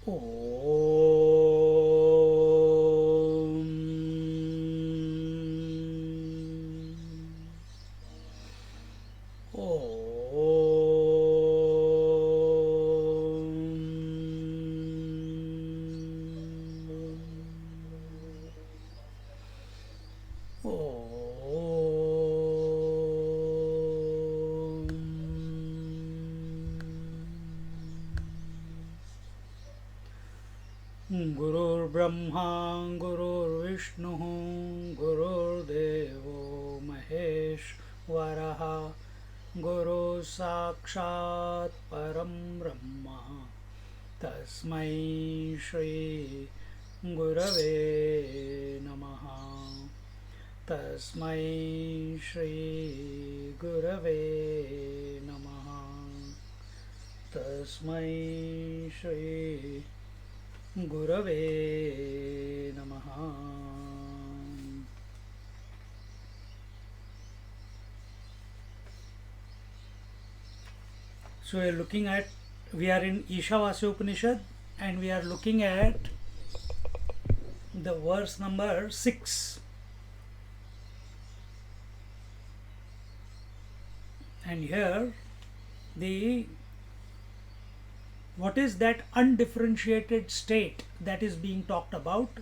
Om. गुरुर्ब्रह्मा गुरुर्विष्णुः गुरुर्देवो महेश्वरः गुरुः साक्षात् परं ब्रह्म तस्मै श्री गुरवे नमः तस्मै श्री गुरवे नमः तस्मै श्री गुरवे नमः. So we are in Ishavasya Upanishad and we are looking at the verse number 6. And here what is that undifferentiated state that is being talked about?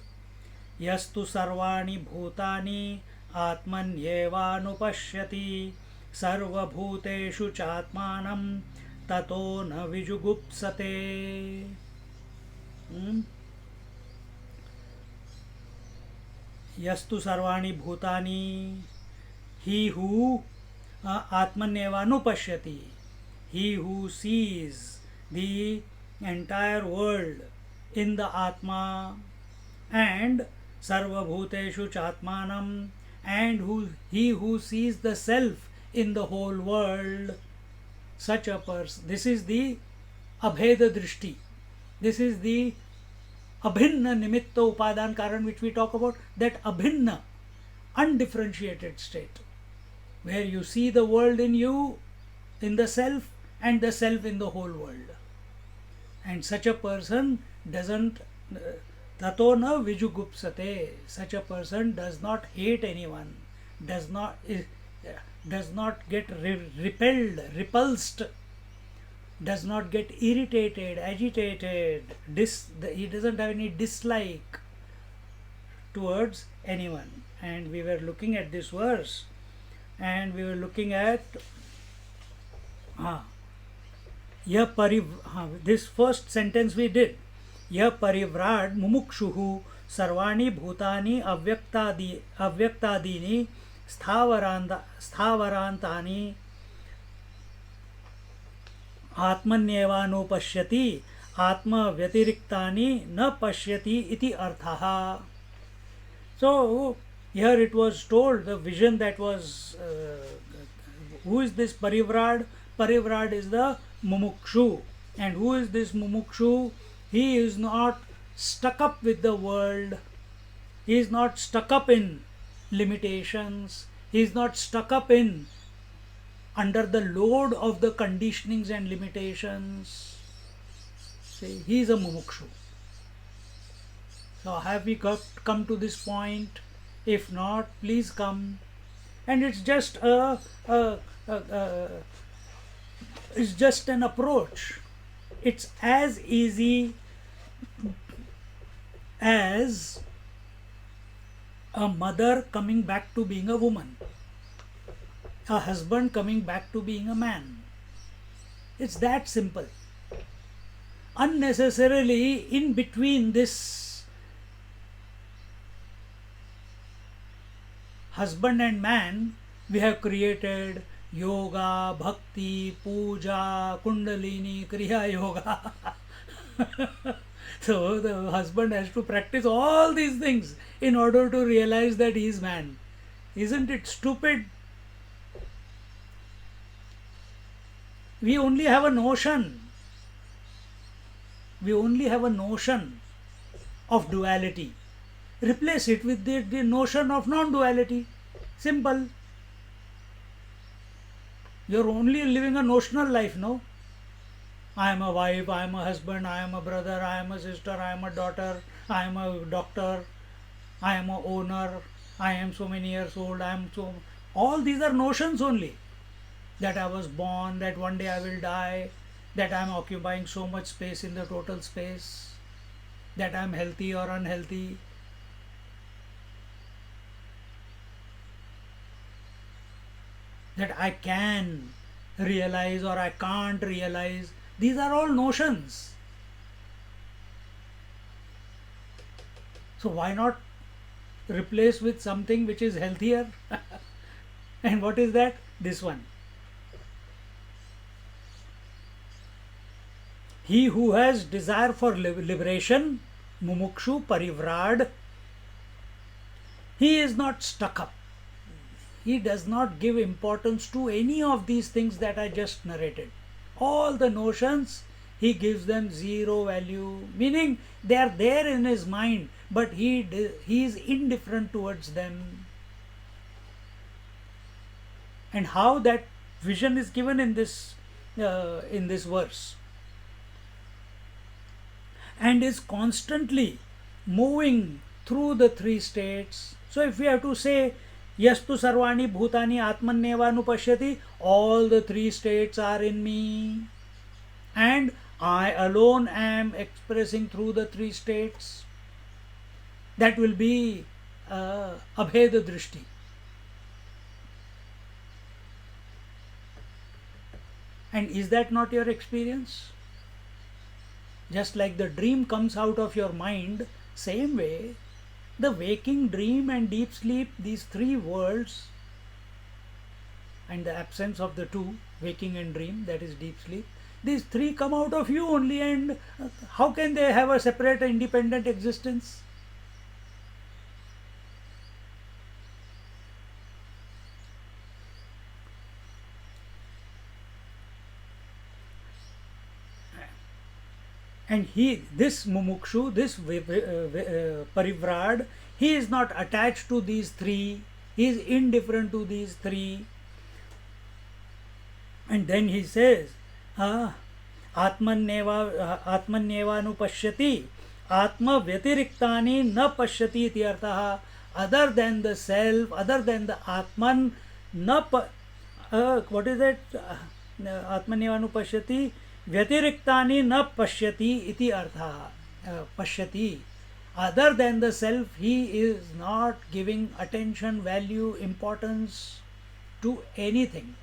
Yastu sarvani bhutani atmanyevānupashyati sarvabhuteshu chatmanam tato na vijugupsate. Yastu sarvani bhutani, he who atmanyevānupashyati, he who sees the entire world in the Atma, and Sarva Bhuteshu Chatmanam, and he who sees the self in the whole world, such a person. This is the Abheda Drishti. This is the Abhinna Nimitta Upadan Karan which we talk about, that Abhinna, undifferentiated state, where you see the world in you, in the self, and the self in the whole world. And such a person doesn't tato na vijugupsate. Such a person does not hate anyone, does not get repulsed, does not get irritated, agitated. He doesn't have any dislike towards anyone. And we were looking at this verse, and we were looking at this first sentence we did. Yah parivrad mumukshuhu sarvani bhutani avyaktadini sthavarantani atmanyevānupashyati atma vyatiriktani na pashyati iti arthaha. So here it was told, the vision that was who is this parivrad? Parivrad is the mumukshu. And who is this mumukshu? He is not stuck up with the world. He is not stuck up in limitations. He is not stuck up in under the load of the conditionings and limitations. See, he is a mumukshu. So have we come to this point? If not, please come. And it's just it's just an approach. It's as easy as a mother coming back to being a woman, a husband coming back to being a man. It's that simple. Unnecessarily in between this husband and man, we have created yoga, bhakti, puja, kundalini, kriya yoga. So the husband has to practice all these things in order to realize that he is man. Isn't it stupid? We only have a notion. We only have a notion of duality. Replace it with the notion of non-duality. Simple. You're only living a notional life, no? I am a wife, I am a husband, I am a brother, I am a sister, I am a daughter, I am a doctor, I am a owner, I am so many years old, I am so. All these are notions only. That I was born, that one day I will die, that I am occupying so much space in the total space, that I am healthy or unhealthy. That I can realize or I can't realize. These are all notions. So why not replace with something which is healthier? And what is that? This one. He who has desire for liberation, mumukshu, parivrad, he is not stuck up. He does not give importance to any of these things that I just narrated. All the notions, he gives them zero value, meaning they are there in his mind, but he is indifferent towards them. And how that vision is given in this verse, and is constantly moving through the three states. So if we have to say yastu sarvani bhutani atmannevanupashyati, all the three states are in me, and I alone am expressing through the three states. That will be abheda drishti. And is that not your experience? Just like the dream comes out of your mind, same way the waking, dream and deep sleep, these three worlds, and the absence of the two, waking and dream, that is deep sleep, these three come out of you only, and how can they have a separate independent existence? And this mumukshu, this parivrad, he is not attached to these three, he is indifferent to these three. And then he says, atmannevanupashyati, atma vyatiriktani na pashyati iti artha. Other than the self, other than the atman, what is it? Atmannevanupashyati व्यतिरिक्तानि न पश्यति इति अर्थः. Pashyati, other than the self, he is not giving attention, value, importance to anything.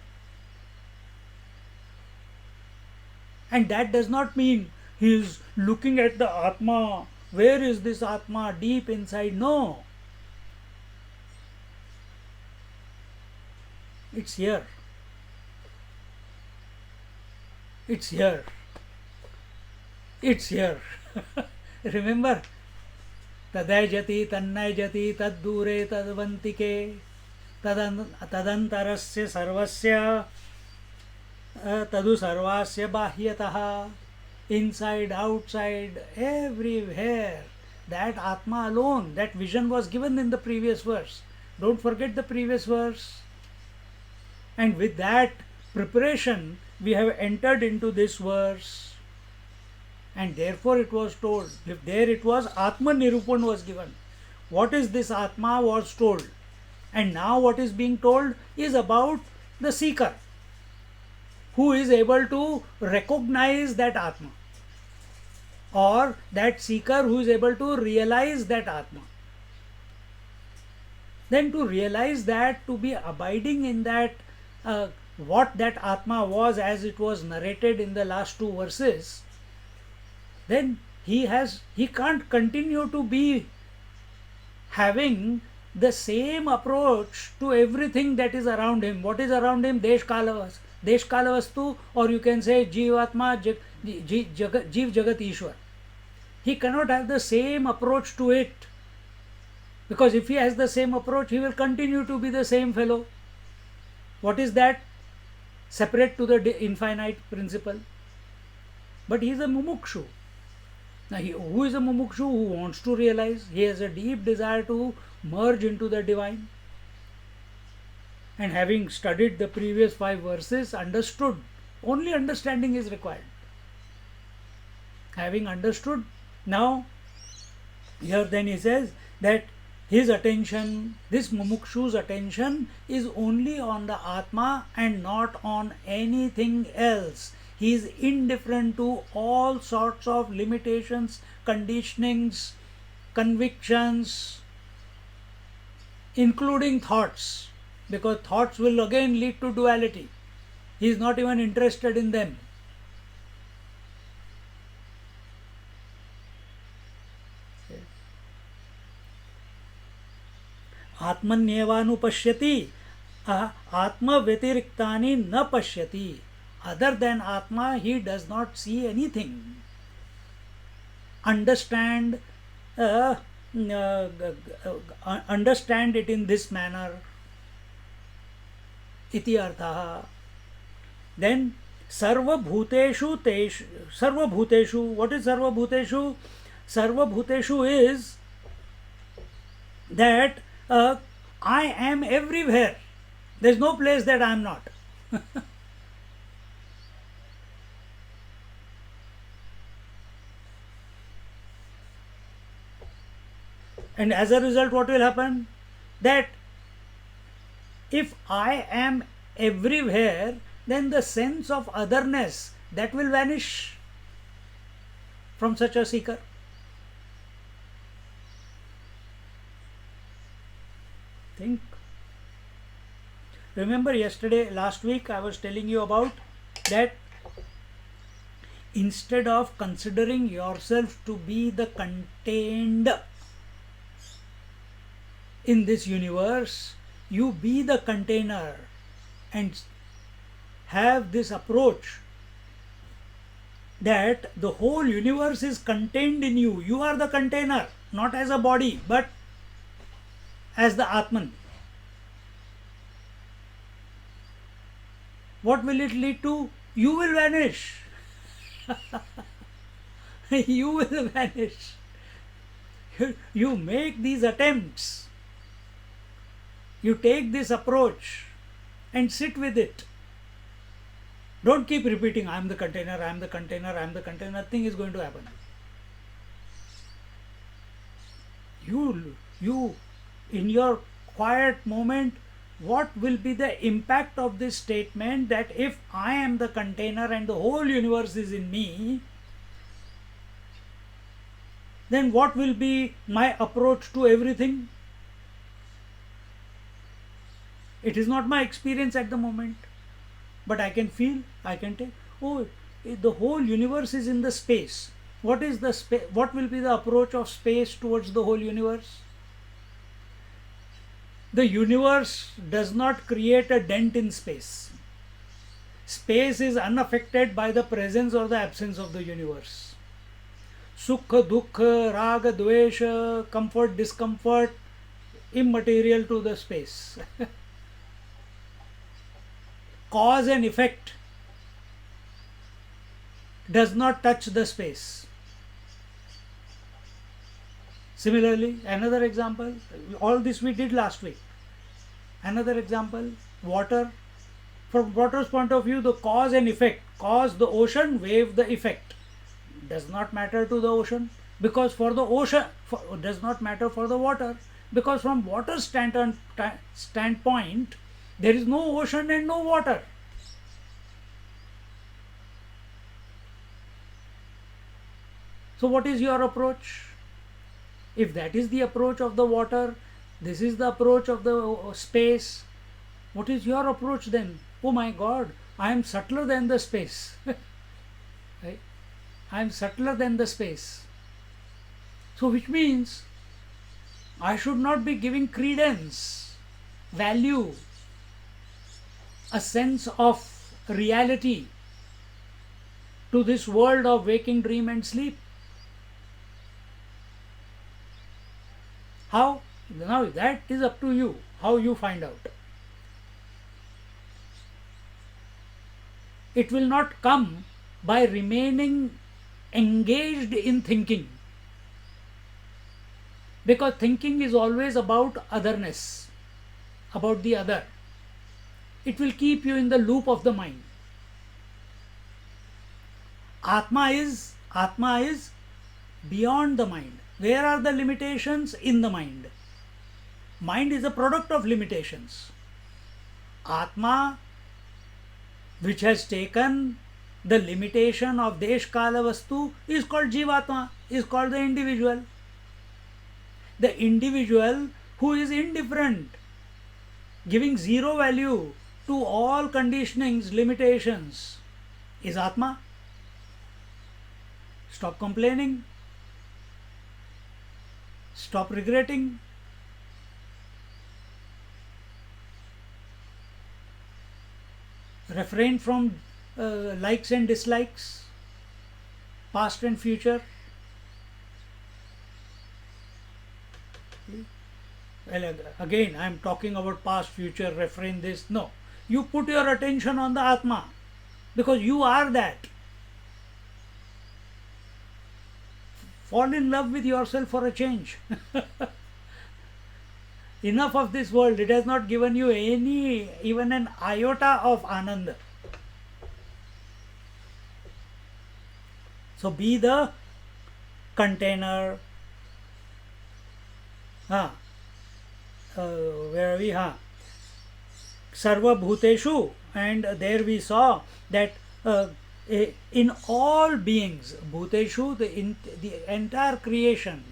And that does not mean he is looking at the Atma. Where is this Atma? Deep inside. No. It's here. It's here. It's here. Remember? Tadayjati, tannayjati, taddure, tadvantike, tadantarasya sarvasya, tadu sarvasya bahyataha. Inside, outside, everywhere. That Atma alone, that vision was given in the previous verse. Don't forget the previous verse. And with that preparation, we have entered into this verse, and therefore it was told. If there it was, Atma Nirupan was given. What is this Atma was told. And now what is being told is about the seeker, who is able to recognize that Atma, or that seeker who is able to realize that Atma. Then to realize that, to be abiding in that, what that Atma was as it was narrated in the last two verses, then he can't continue to be having the same approach to everything that is around him. What is around him? Desh Kala Vastu, or you can say Jivatma, Jiv Jagat Ishwar. He cannot have the same approach to it, because if he has the same approach, he will continue to be the same fellow. What is that? Separate to the infinite principle. But he is a mumukshu. Now, who is a mumukshu? Who wants to realize. He has a deep desire to merge into the divine. And having studied the previous 5 verses, understood, only understanding is required. Having understood, now here then he says that his attention, this mumukshu's attention, is only on the Atma and not on anything else. He is indifferent to all sorts of limitations, conditionings, convictions, including thoughts, because thoughts will again lead to duality. He is not even interested in them. आत्मन्येवानुपश्यति आत्मा व्यतिरिक्तानि न पश्यति. Other than Atma, he does not see anything. Understand understand it in this manner. Iti artha. Then sarvabhuteshu teshu. Sarvabhuteshu. What is sarvabhuteshu? Sarvabhuteshu is that I am everywhere. There is no place that I am not. And as a result, what will happen? That if I am everywhere, then the sense of otherness, that will vanish from such a seeker. Think. Remember last week I was telling you about that instead of considering yourself to be the contained in this universe, you be the container and have this approach that the whole universe is contained in you. You are the container, not as a body, but as the Atman. What will it lead to? You will vanish. You will vanish. You make these attempts. You take this approach and sit with it. Don't keep repeating, I am the container, I am the container, I am the container. Nothing is going to happen. You in your quiet moment, what will be the impact of this statement that if I am the container and the whole universe is in me, then what will be my approach to everything? It is not my experience at the moment, but I can feel, I can take, oh, the whole universe is in the space. What is the space? What will be the approach of space towards the whole universe? The universe does not create a dent in space. Space is unaffected by the presence or the absence of the universe. Sukha, dukha, raga, dvesha, comfort, discomfort, immaterial to the space. Cause and effect does not touch the space. Similarly, another example, all this we did last week. Another example, water. From water's point of view, the cause and effect. Cause the ocean, wave the effect. Does not matter to the ocean, because for the ocean, does not matter for the water, because from water's standpoint, there is no ocean and no water. So what is your approach? If that is the approach of the water, this is the approach of the space, what is your approach then? Oh my God, I am subtler than the space. Right? I am subtler than the space. So which means I should not be giving credence, value, a sense of reality to this world of waking, dream and sleep. How? Now that is up to you, how you find out. It will not come by remaining engaged in thinking, because thinking is always about otherness, about the other. It will keep you in the loop of the mind. Atma is Atma is beyond the mind. Where are the limitations? In the mind. Mind is a product of limitations. Atma, which has taken the limitation of Desh Kala Vastu, is called Jivatma, is called the individual. The individual who is indifferent, giving zero value to all conditionings, limitations, is Atma. Stop complaining. Stop regretting. Refrain from likes and dislikes, past and future. Well, again, I am talking about past, future, refrain this. No. You put your attention on the Atma because you are that. Fall in love with yourself for a change. Enough of this world. It has not given you any, even an iota of Ananda. So be the container. Where are we? Sarva Bhuteshu, and there we saw that in all beings, Bhuteshu, the entire creation.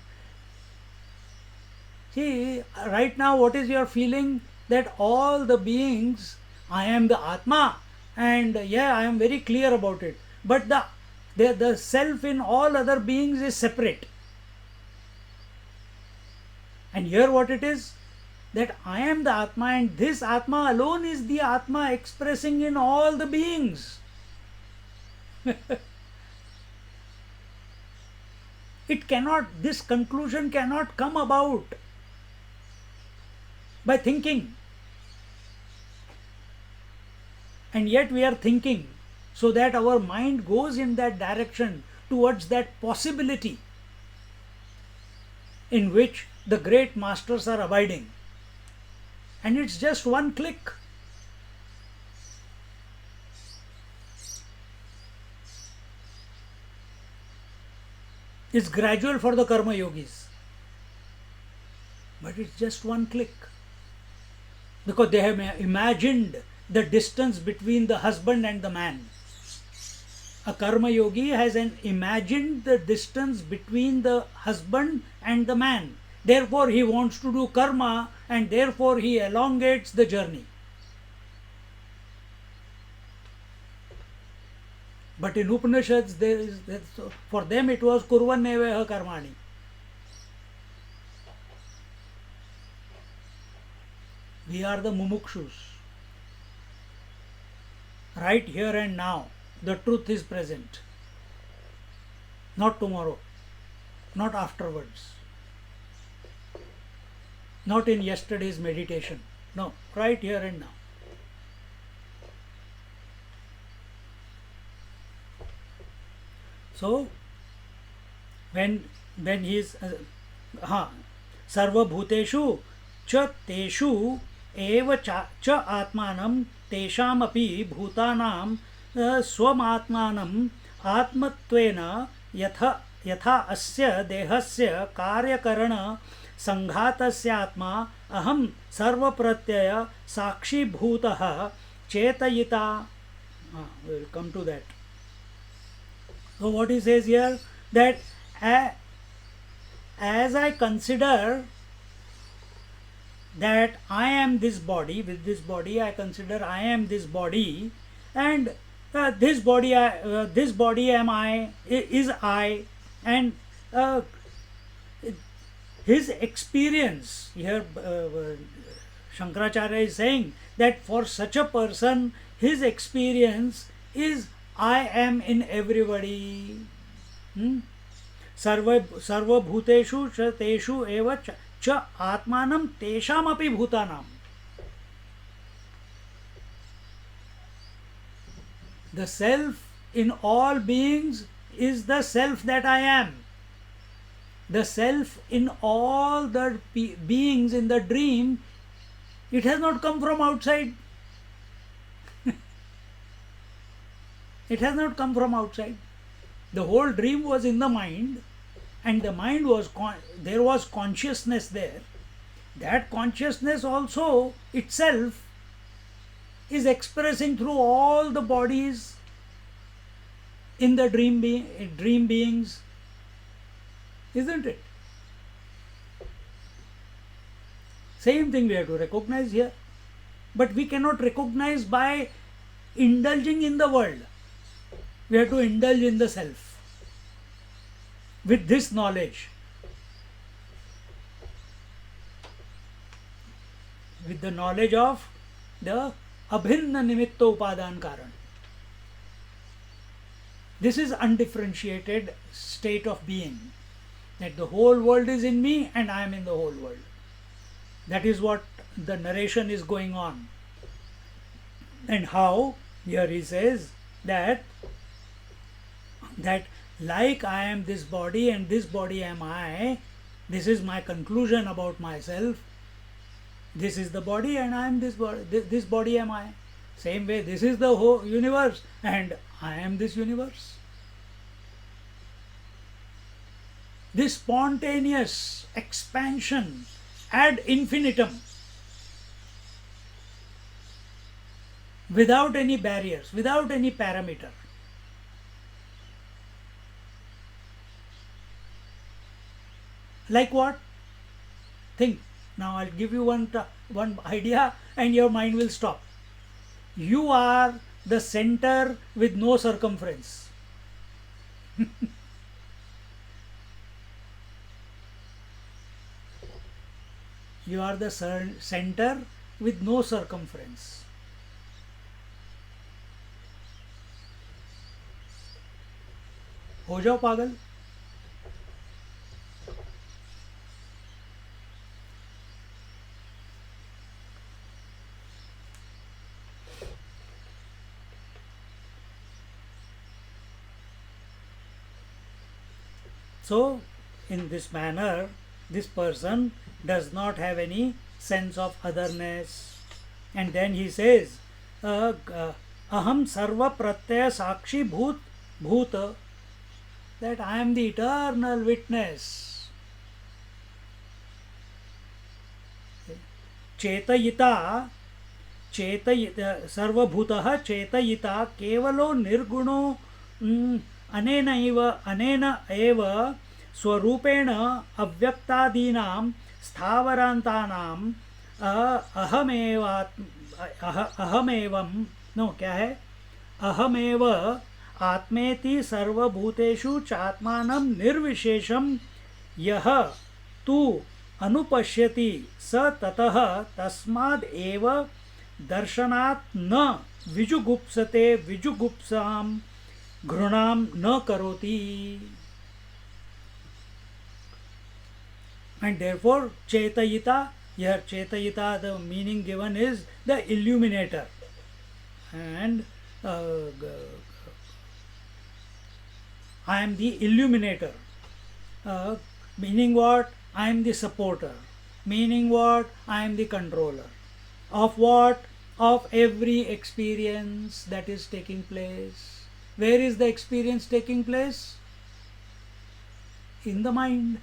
See, right now, what is your feeling? That all the beings, I am the Atma, and yeah, I am very clear about it. But the self in all other beings is separate. And here what it is? That I am the Atma, and this Atma alone is the Atma expressing in all the beings. This conclusion cannot come about by thinking. And yet we are thinking so that our mind goes in that direction towards that possibility in which the great masters are abiding. And it's just one click. It's gradual for the karma yogis, but it's just one click, because they have imagined the distance between the husband and the man. A karma yogi has imagined the distance between the husband and the man. Therefore, he wants to do karma, and therefore he elongates the journey. But in Upanishads, for them it was kurvanneveha karmani. We are the mumukshus. Right here and now, the truth is present. Not tomorrow, not afterwards, not in yesterday's meditation. No, right here and now. So, when he is sarva bhuteshu cha teshu eva cha atmanam tesham api bhutanam swamatmanam atmatvena yatha asya dehasya karyakarana संघातस्य आत्मा अहम सर्वप्रत्यय साक्षीभूतः चेतयिता. We'll come to that. So what he says here, that as I consider that I am this body, with this body I consider I am this body, and this body am I, is I, and his experience, here Shankaracharya is saying that for such a person, his experience is I am in everybody. Sarva bhuteshu cha teshu eva cha atmanam tesham api bhutanam. The self in all beings is the self that I am. The self in all the beings in the dream, it has not come from outside. It has not come from outside. The whole dream was in the mind, and the mind was there was consciousness there. That consciousness also itself is expressing through all the bodies in the dream beings, isn't it? Same thing we have to recognize here. But we cannot recognize by indulging in the world. We have to indulge in the self. With this knowledge, with the knowledge of the abhinna nimitta upadan karan. This is undifferentiated state of being, that the whole world is in me and I am in the whole world. That is what the narration is going on. And how here he says that like I am this body and this body am I, this is my conclusion about myself. This is the body and I am this body. This body am I. Same way, this is the whole universe and I am this universe. This spontaneous expansion ad infinitum, without any barriers, without any parameter. Like what? Think. Now I'll give you one idea and your mind will stop. You are the center with no circumference. You are the center with no circumference. हो जाओ पागल. So, in this manner, this person does not have any sense of otherness. And then he says, Aham sarva pratyaya sakshi bhuta, that I am the eternal witness. Chetayita sarvabhutah chetayita kevalo nirguno अनेन एव स्वरूपेण अव्यक्तादीनां स्थावरान्तानां अहमेवं no क्या है अहमेव आत्मेति सर्वभूतेषु चात्मानं निर्विशेषं यः तु अनुपश्यति स ततः तस्माद् एव दर्शनात् न विजुगुप्सते विजुगुप्सां घृणाम न करोति. And therefore chetayita, here chetayita, the meaning given is the illuminator, and I am the illuminator, meaning what? I am the supporter, meaning what? I am the controller of what? Of every experience that is taking place. Where is the experience taking place? In the mind.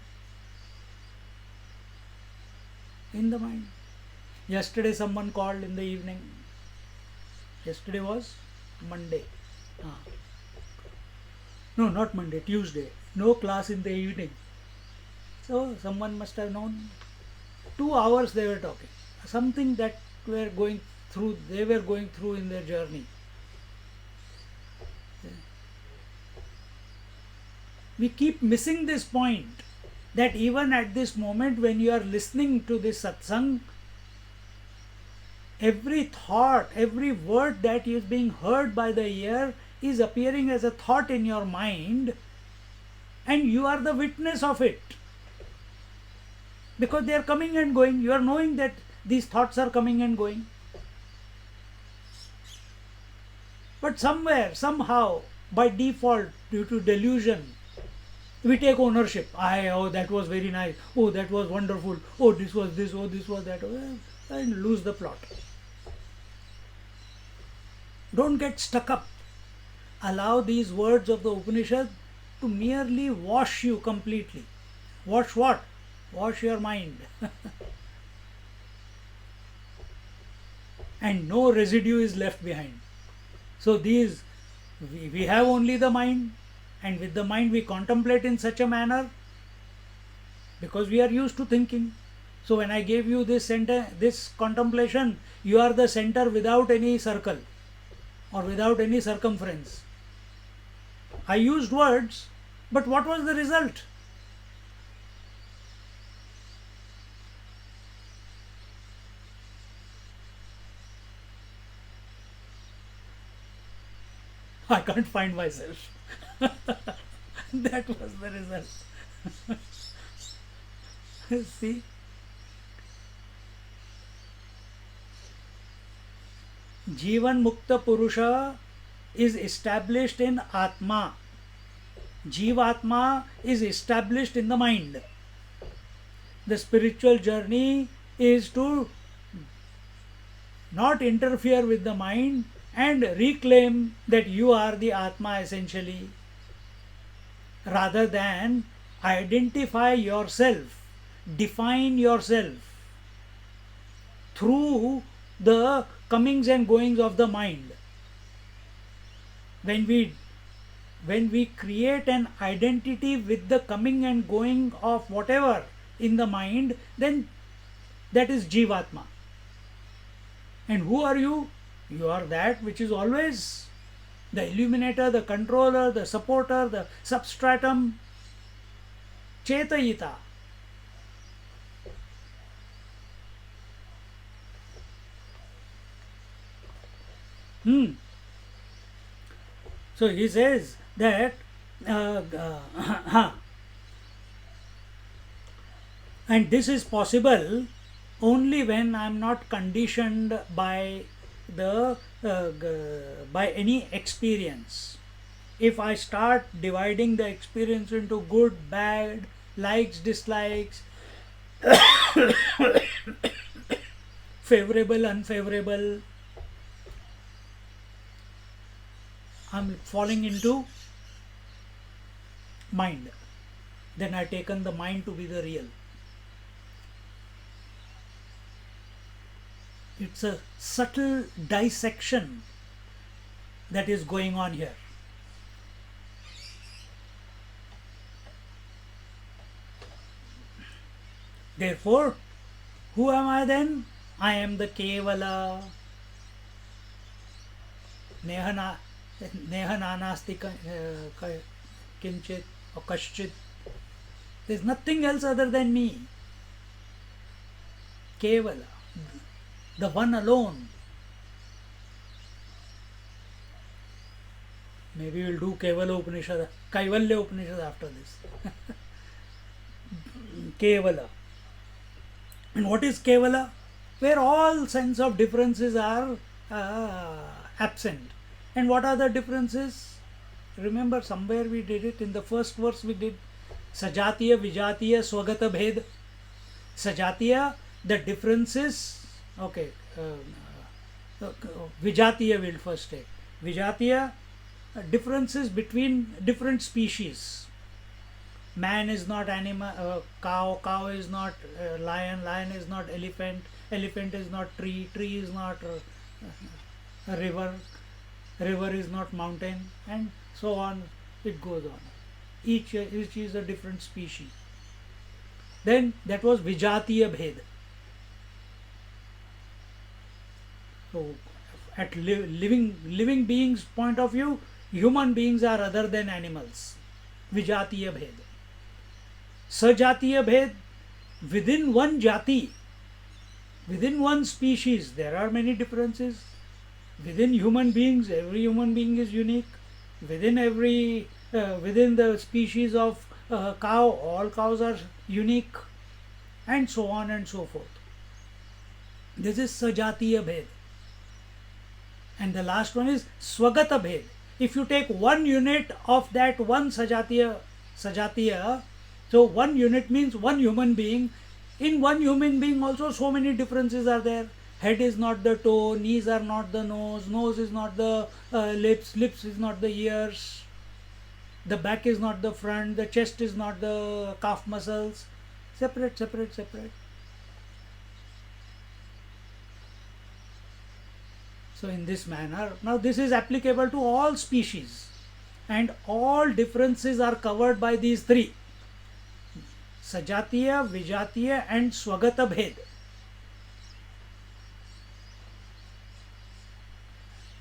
In the mind. Yesterday someone called in the evening. Yesterday was Monday. No, not Monday, Tuesday. No class in the evening. So someone must have known. 2 hours they were talking. Something that they were going through in their journey. We keep missing this point, that even at this moment when you are listening to this satsang, every thought, every word that is being heard by the ear is appearing as a thought in your mind, and you are the witness of it. Because they are coming and going, you are knowing that these thoughts are coming and going. But somewhere, somehow, by default, due to delusion, we take ownership. Oh, that was very nice. Oh, that was wonderful. Oh, this was this. Oh, this was that. And lose the plot. Don't get stuck up. Allow these words of the Upanishad to merely wash you completely. Wash what? Wash your mind. And no residue is left behind. So we have only the mind, and with the mind we contemplate in such a manner because we are used to thinking. So when I gave you this center, this contemplation, you are the center without any circle or without any circumference. I used words, but what was the result? I can't find myself. That was the result. See? Jivan Mukta Purusha is established in Atma. Jivatma is established in the mind. The spiritual journey is to not interfere with the mind and reclaim that you are the Atma essentially, rather than identify yourself, define yourself through the comings and goings of the mind. When we create an identity with the coming and going of whatever in the mind, then that is Jivatma. And who are you? You are that which is always the illuminator, the controller, the supporter, the substratum, Chetayita. So he says that and this is possible only when I am not conditioned by by any experience. If I start dividing the experience into good, bad, likes, dislikes, favorable, unfavorable, I'm falling into mind. Then I've taken the mind to be the real. It's a subtle dissection that is going on here. Therefore, who am I then? I am the Kevala. Neha nanasti kinchit or kashchit. There is nothing else other than me. Kevala, the one alone. Maybe we'll do Kevala Upanishad, Kaivalya Upanishad after this. Kevala. And what is Kevala? Where all sense of differences are absent. And what are the differences? Remember, somewhere we did it in the first verse. We did Sajatiya, Vijatiya, Swagata Bhed. Sajatiya, the differences. Okay, Vijatiya we'll first take. Vijatiya, differences between different species. Man is not animal, cow is not lion is not elephant is not tree is not river is not mountain, and so on. It goes on. Each is a different species. Then that was Vijatiya Bhed. So at living beings point of view, human beings are other than animals. Vijatiya Bhed. Sajatiya Bhed, within one jati, within one species, there are many differences. Within human beings, every human being is unique. Within the species of cow, all cows are unique, and so on and so forth. This is Sajatiya Bhed. And the last one is Swagata Bhed. If you take one unit of that one Sajatiya, so one unit means one human being. In one human being also so many differences are there. Head is not the toe, knees are not the nose is not the lips is not the ears. The back is not the front, the chest is not the calf muscles. Separate, separate, separate. So in this manner, now this is applicable to all species, and all differences are covered by these three: Sajatiya, Vijatiya and Swagata Bhed.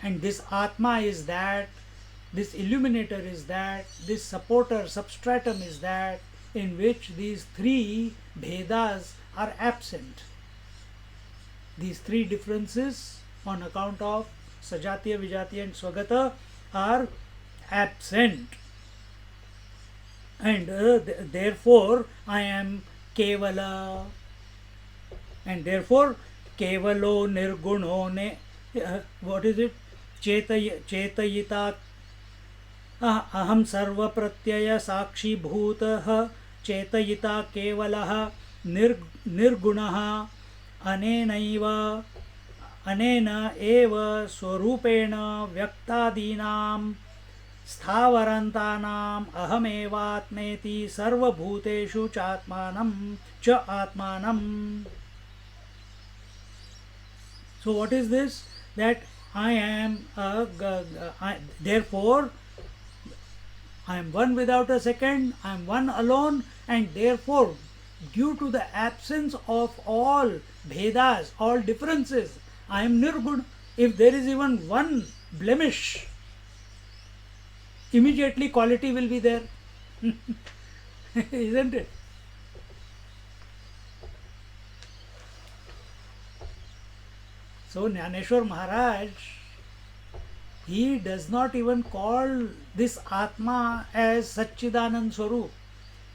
And this Atma is that, this illuminator is that, this supporter, substratum is that, in which these three Bhedas are absent. These three differences on account of Sajatiya, Vijatiya and Swagata are absent. And therefore I am Kevala. And therefore Kevalo Nirguno ne, what is it? Chetayita aham sarva pratyaya sakshi bhutah chetayita kevalah nirgunah anenaiva anena eva swarupena vyaktadinam स्थावरन्तानाम् अहमेवात्मेति सर्वभूतेषु चात्मानं च आत्मानं. So what is this? That I am therefore I am one without a second, I am one alone, and therefore due to the absence of all Bhedas, all differences, I am Nirgun. If there is even one blemish, immediately quality will be there. Isn't it? So Jnaneshwar Maharaj, he does not even call this Atma as Satchidanand Swarup.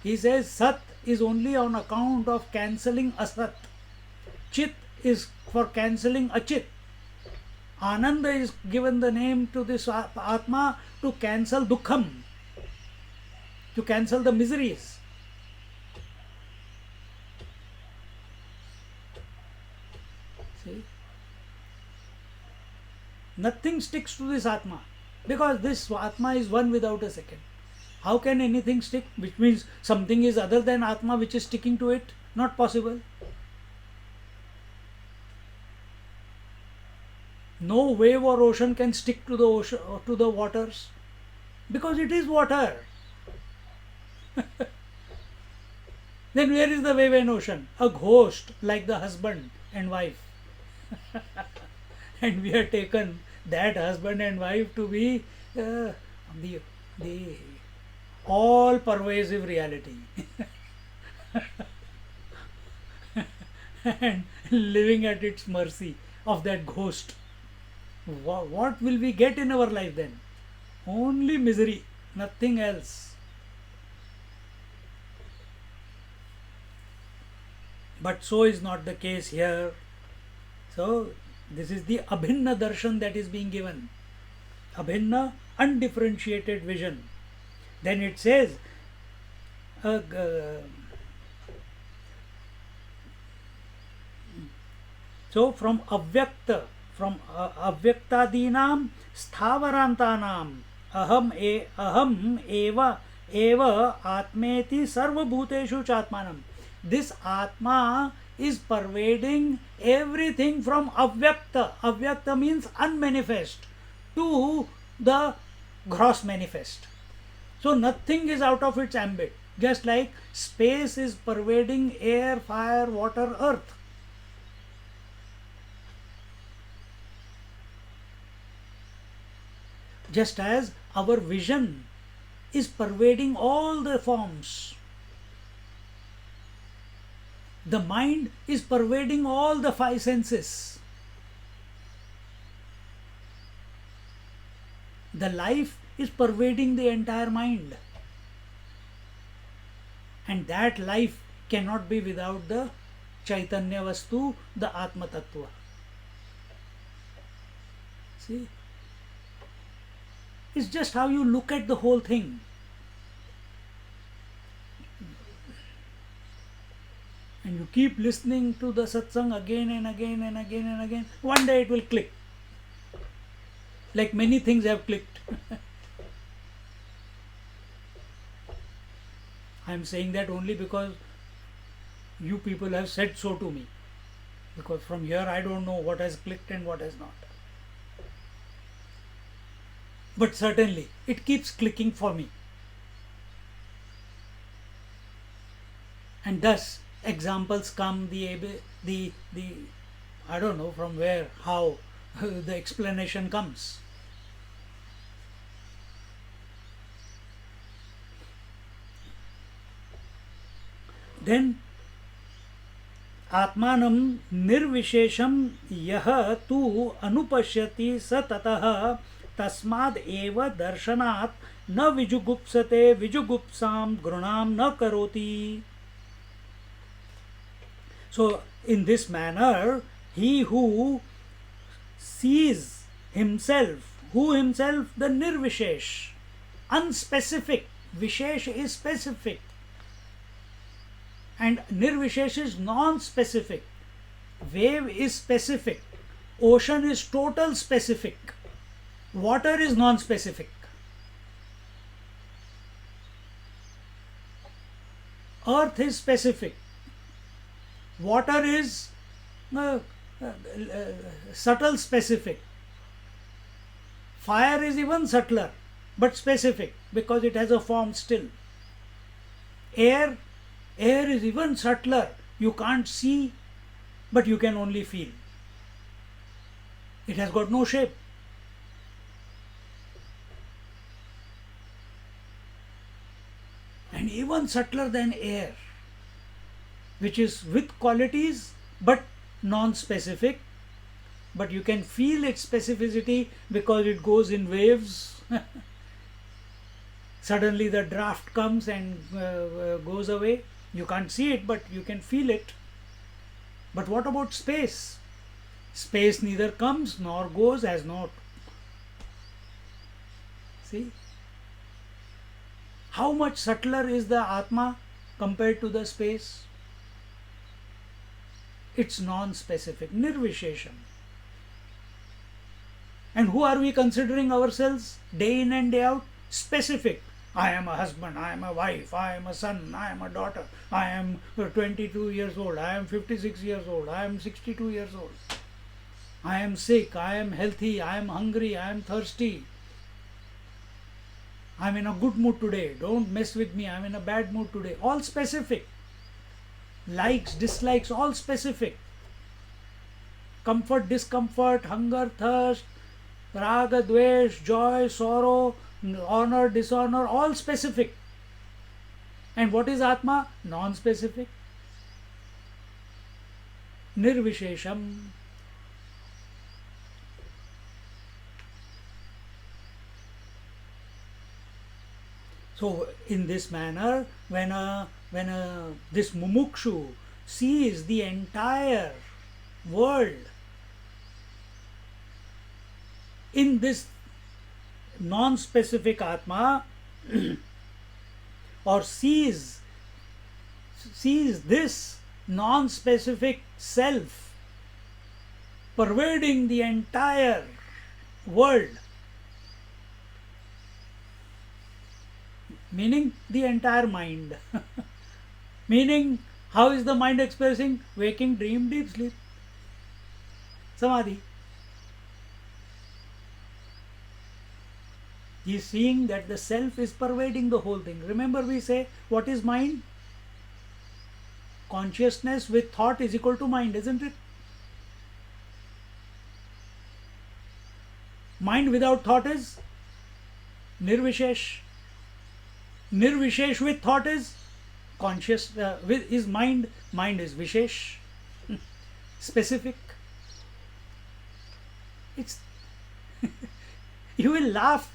He says Sat is only on account of cancelling Asat. Chit is for cancelling Achit. Ananda is given the name to this Atma to cancel Dukkham, to cancel the miseries. See? Nothing sticks to this Atma, because this Atma is one without a second. How can anything stick? Which means something is other than Atma which is sticking to it? Not possible. No wave or ocean can stick to the ocean or to the waters, because it is water. Then where is the wave and ocean? A ghost, like the husband and wife. And we have taken that husband and wife to be the all pervasive reality. And living at its mercy of that ghost. What will we get in our life then? Only misery, nothing else. But so is not the case here. So this is the Abhinna Darshan that is being given. Abhinna, undifferentiated vision. Then it says, so from Avyakta, from Avyaktadinam Sthavarantanam aham eva atmeti sarvabhuteshu chatmanam. This Atma is pervading everything from Avyakta. Avyakta means unmanifest to the gross manifest. So nothing is out of its ambit. Just like space is pervading air, fire, water, earth. Just as our vision is pervading all the forms. The mind is pervading all the five senses. The life is pervading the entire mind. And that life cannot be without the Chaitanya Vastu, the Atma Tattva. See? It's just how you look at the whole thing. And you keep listening to the satsang again and again and again and again. One day it will click. Like many things have clicked. I am saying that only because you people have said so to me. Because from here I don't know what has clicked and what has not. But certainly it keeps clicking for me. And thus examples come, the I don't know from where, how the explanation comes. Then आत्मानं निर्विशेषं यः तु अनुपश्यति स ततः तस्माद् एव दर्शनात् न विजुगुप्सते विजुगुप्सां घृणां न करोति. So in this manner, he who sees himself, who himself, the nirvishesh, unspecific, vishesh is specific, and nirvishesh is non-specific. Wave is specific, ocean is total specific, water is non-specific, earth is specific, water is subtle specific, fire is even subtler but specific because it has a form still, air is even subtler, you can't see but you can only feel, it has got no shape. And even subtler than air, which is with qualities but non-specific, but you can feel its specificity because it goes in waves. Suddenly the draft comes and goes away. You can't see it, but you can feel it. But what about space? Space neither comes nor goes, has not. See? How much subtler is the Atma compared to the space? It's non-specific, nirvishesham. And who are we considering ourselves day in and day out? Specific. I am a husband, I am a wife, I am a son, I am a daughter, I am 22 years old, I am 56 years old, I am 62 years old. I am sick, I am healthy, I am hungry, I am thirsty. I am in a good mood today, don't mess with me, I am in a bad mood today. All specific. Likes, dislikes, all specific. Comfort, discomfort, hunger, thirst, raga, dvesh, joy, sorrow, honor, dishonor, all specific. And what is Atma? Non-specific. Nirvishesham. So in this manner, when this mumukshu sees the entire world in this non-specific Atma, or sees this non-specific self pervading the entire world, meaning the entire mind. Meaning, how is the mind expressing? Waking, dream, deep sleep, samadhi. He is seeing that the self is pervading the whole thing. Remember, we say, what is mind? Consciousness with thought is equal to mind, isn't it? Mind without thought is nirvishesh. Nirvishesh with thought is conscious, with is mind. Mind is vishesh, specific. It's you will laugh.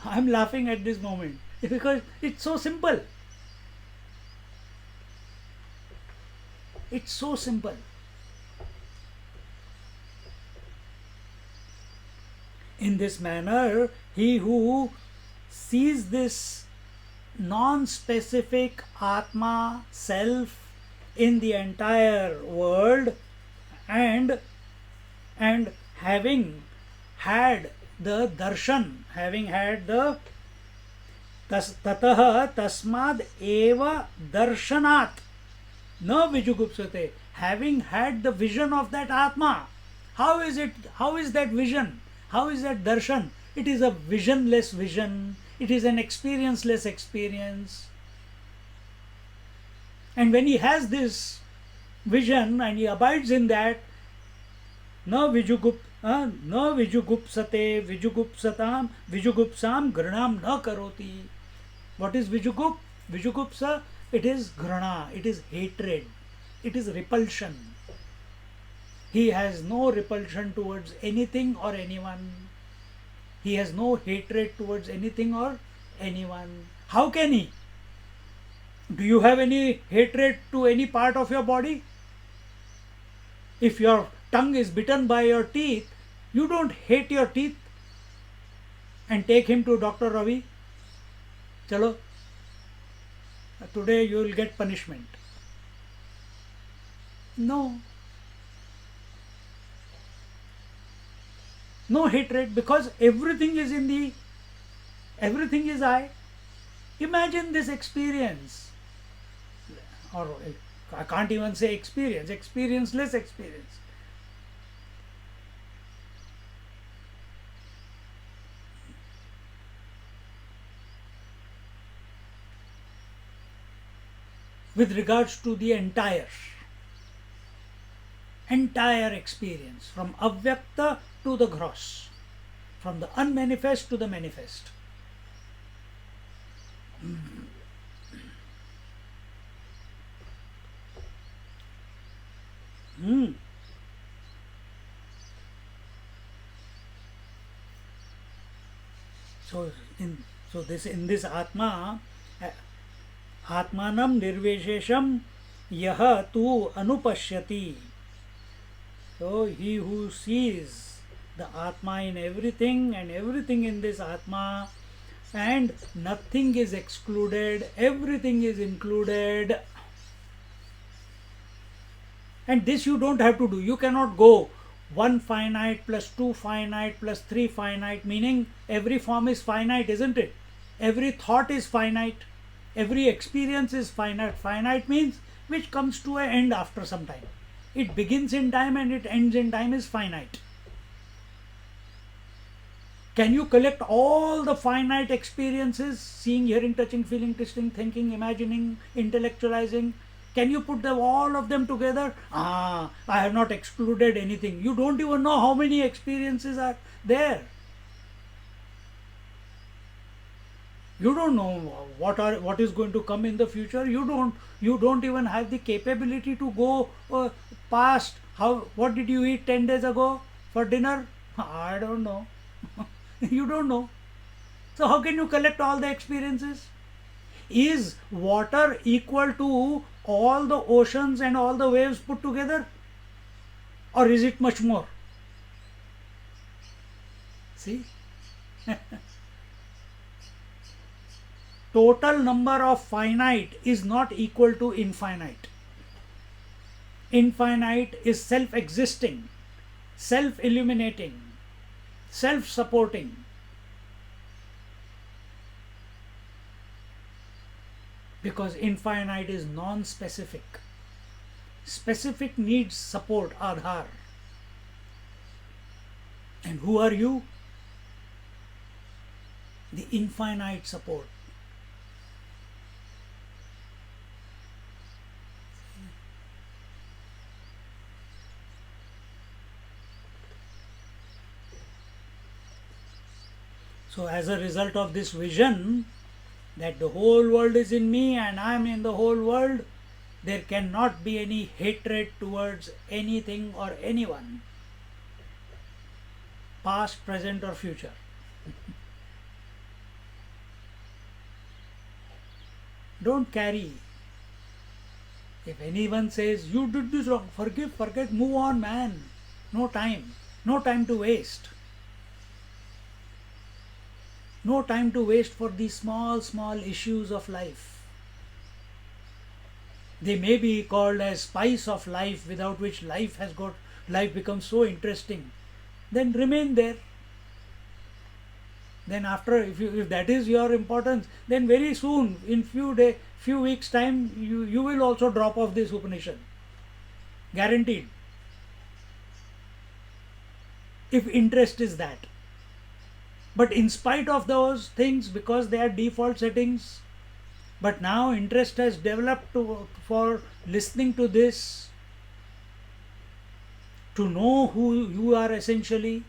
I'm laughing at this moment because it's so simple. It's so simple. In this manner, he who sees this non-specific Atma, self, in the entire world, and having had the darshan, having had the ततः तस्माद् एव दर्शनात् न vijugupsate. Having had the vision of that Atma, how is it? How is that vision? How is that darshan? It is a visionless vision. It is an experienceless experience. And when he has this vision and he abides in that, न vijugupsate vijugupsatam vijugupsam granam na karoti. What is vijugupsa? Vijugupsa, it is grana, it is hatred, it is repulsion. He has no repulsion towards anything or anyone. He has no hatred towards anything or anyone. How can he? Do you have any hatred to any part of your body? If your tongue is bitten by your teeth, you don't hate your teeth and take him to Dr. Ravi. Chalo, today you will get punishment. No. No hatred, because everything is everything is I. Imagine this experience, or I can't even say experience, experienceless experience. With regards to the entire experience, from avyakta to the gross, from the unmanifest to the manifest. So in this Atma, Atmanam nirvishesham yaha tu anupashyati. So he who sees the Atma in everything and everything in this Atma, and nothing is excluded, everything is included. And this you don't have to do. You cannot go 1 finite plus 2 finite plus 3 finite, meaning every form is finite, isn't it? Every thought is finite. Every experience is finite. Finite means which comes to an end after some time. It begins in time and it ends in time is finite. Can you collect all the finite experiences, seeing, hearing, touching, feeling, tasting, thinking, imagining, intellectualizing? Can you put all of them together? I have not excluded anything. You don't even know how many experiences are there. You don't know what is going to come in the future. You don't even have the capability to go past. What did you eat 10 days ago for dinner? I don't know. You don't know. So how can you collect all the experiences? Is water equal to all the oceans and all the waves put together? Or is it much more? See? Total number of finite is not equal to infinite. Infinite is self-existing, self-illuminating, self-supporting. Because infinite is non-specific. Specific needs support, Aadhar. And who are you? The infinite support. So as a result of this vision, that the whole world is in me and I am in the whole world, there cannot be any hatred towards anything or anyone, past, present or future. Don't carry. If anyone says, you did this wrong, forgive, forget, move on, man. No time. No time to waste. No time to waste for these small issues of life. They may be called as spice of life, without which life becomes so interesting. Then remain there. Then after, if that is your importance, then very soon, in few weeks time, you will also drop off this Upanishad, guaranteed, if interest is that. But in spite of those things, because they are default settings, but now interest has developed for listening to this, to know who you are essentially,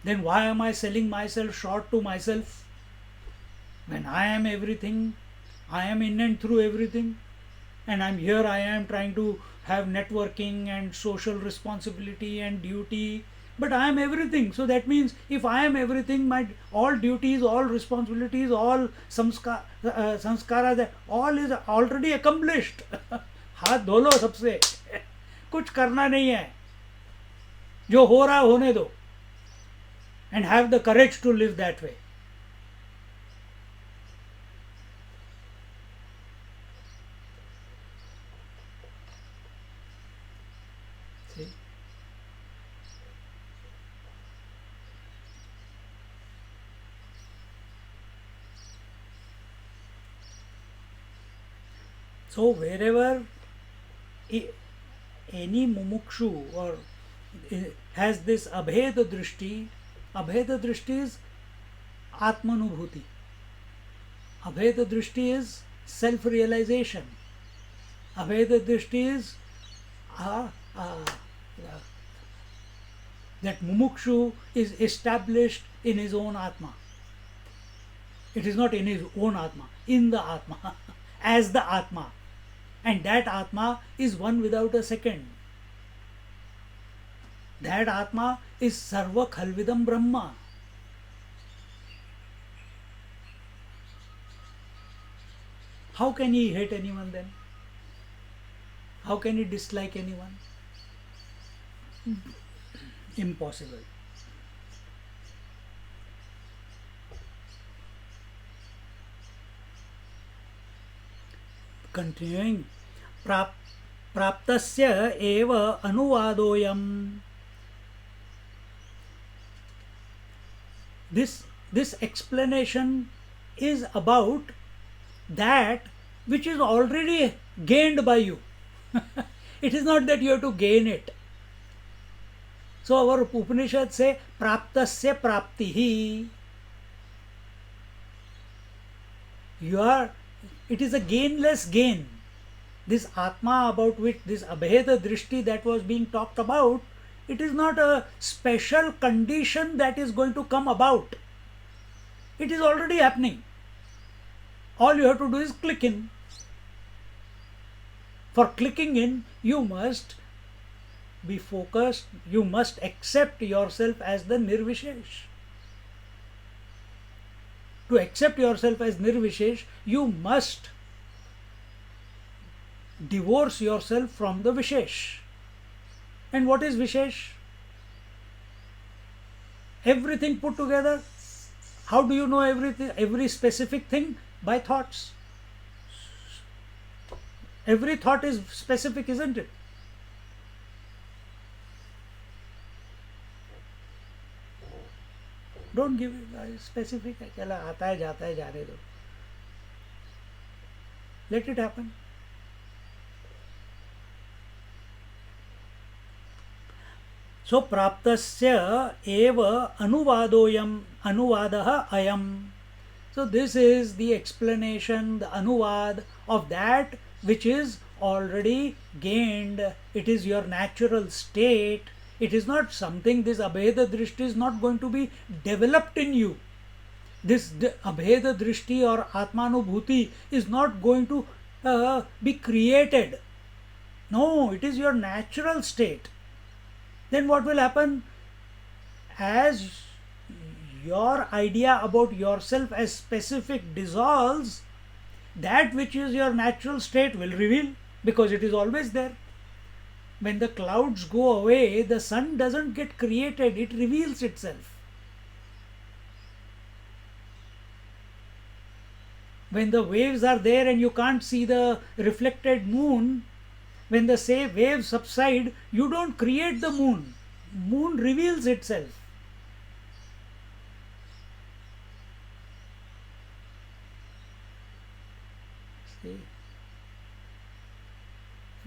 then why am I selling myself short to myself when I am everything? I am in and through everything, and I am trying to have networking and social responsibility and duty, but I am everything. So that means if I am everything, my all duties, all responsibilities, all samskara, that all is already accomplished. हाथ धो लो सबसे, कुछ करना नहीं है, जो हो रहा होने दो, and have the courage to live that way. See? So wherever any mumukshu or has this abheda drishti, abheda drishti is atmanubhuti. Abheda drishti is self-realization. Abheda drishti is that mumukshu is established in his own atma. It is not in his own atma, in the atma, as the atma. And that atma is one without a second. That atma is sarva khalvidam brahma. How can he hate anyone then? How can he dislike anyone? Impossible. Continuing, प्राप्तस्य एव अनुवादोयम्. This explanation is about that which is already gained by you. It is not that you have to gain it. So our Upanishad say praptasya praptihi. It is a gainless gain. This Atma about which, this Abheda Drishti that was being talked about, it is not a special condition that is going to come about. It is already happening. All you have to do is click in. For clicking in, you must be focused, you must accept yourself as the Nirvishesh. To accept yourself as Nirvishesh, you must divorce yourself from the Vishesh. And what is Vishesh? Everything put together. How do you know everything, every specific thing? By thoughts. Every thought is specific, isn't it? Don't give it specific. चला आता है जाता है जाने दो. Let it happen. So praptasya eva anuvadoyam, anuvadah ayam. So this is the explanation, the anuvad of that which is already gained. It is your natural state. It is not something, this Abheda Drishti is not going to be developed in you. This Abheda Drishti or Atmanubhuti is not going to be created. No, it is your natural state. Then what will happen? As your idea about yourself as specific dissolves, that which is your natural state will reveal, because it is always there. When the clouds go away, the sun doesn't get created, it reveals itself. When the waves are there and you can't see the reflected moon, when the waves subside, you don't create the moon. Moon reveals itself.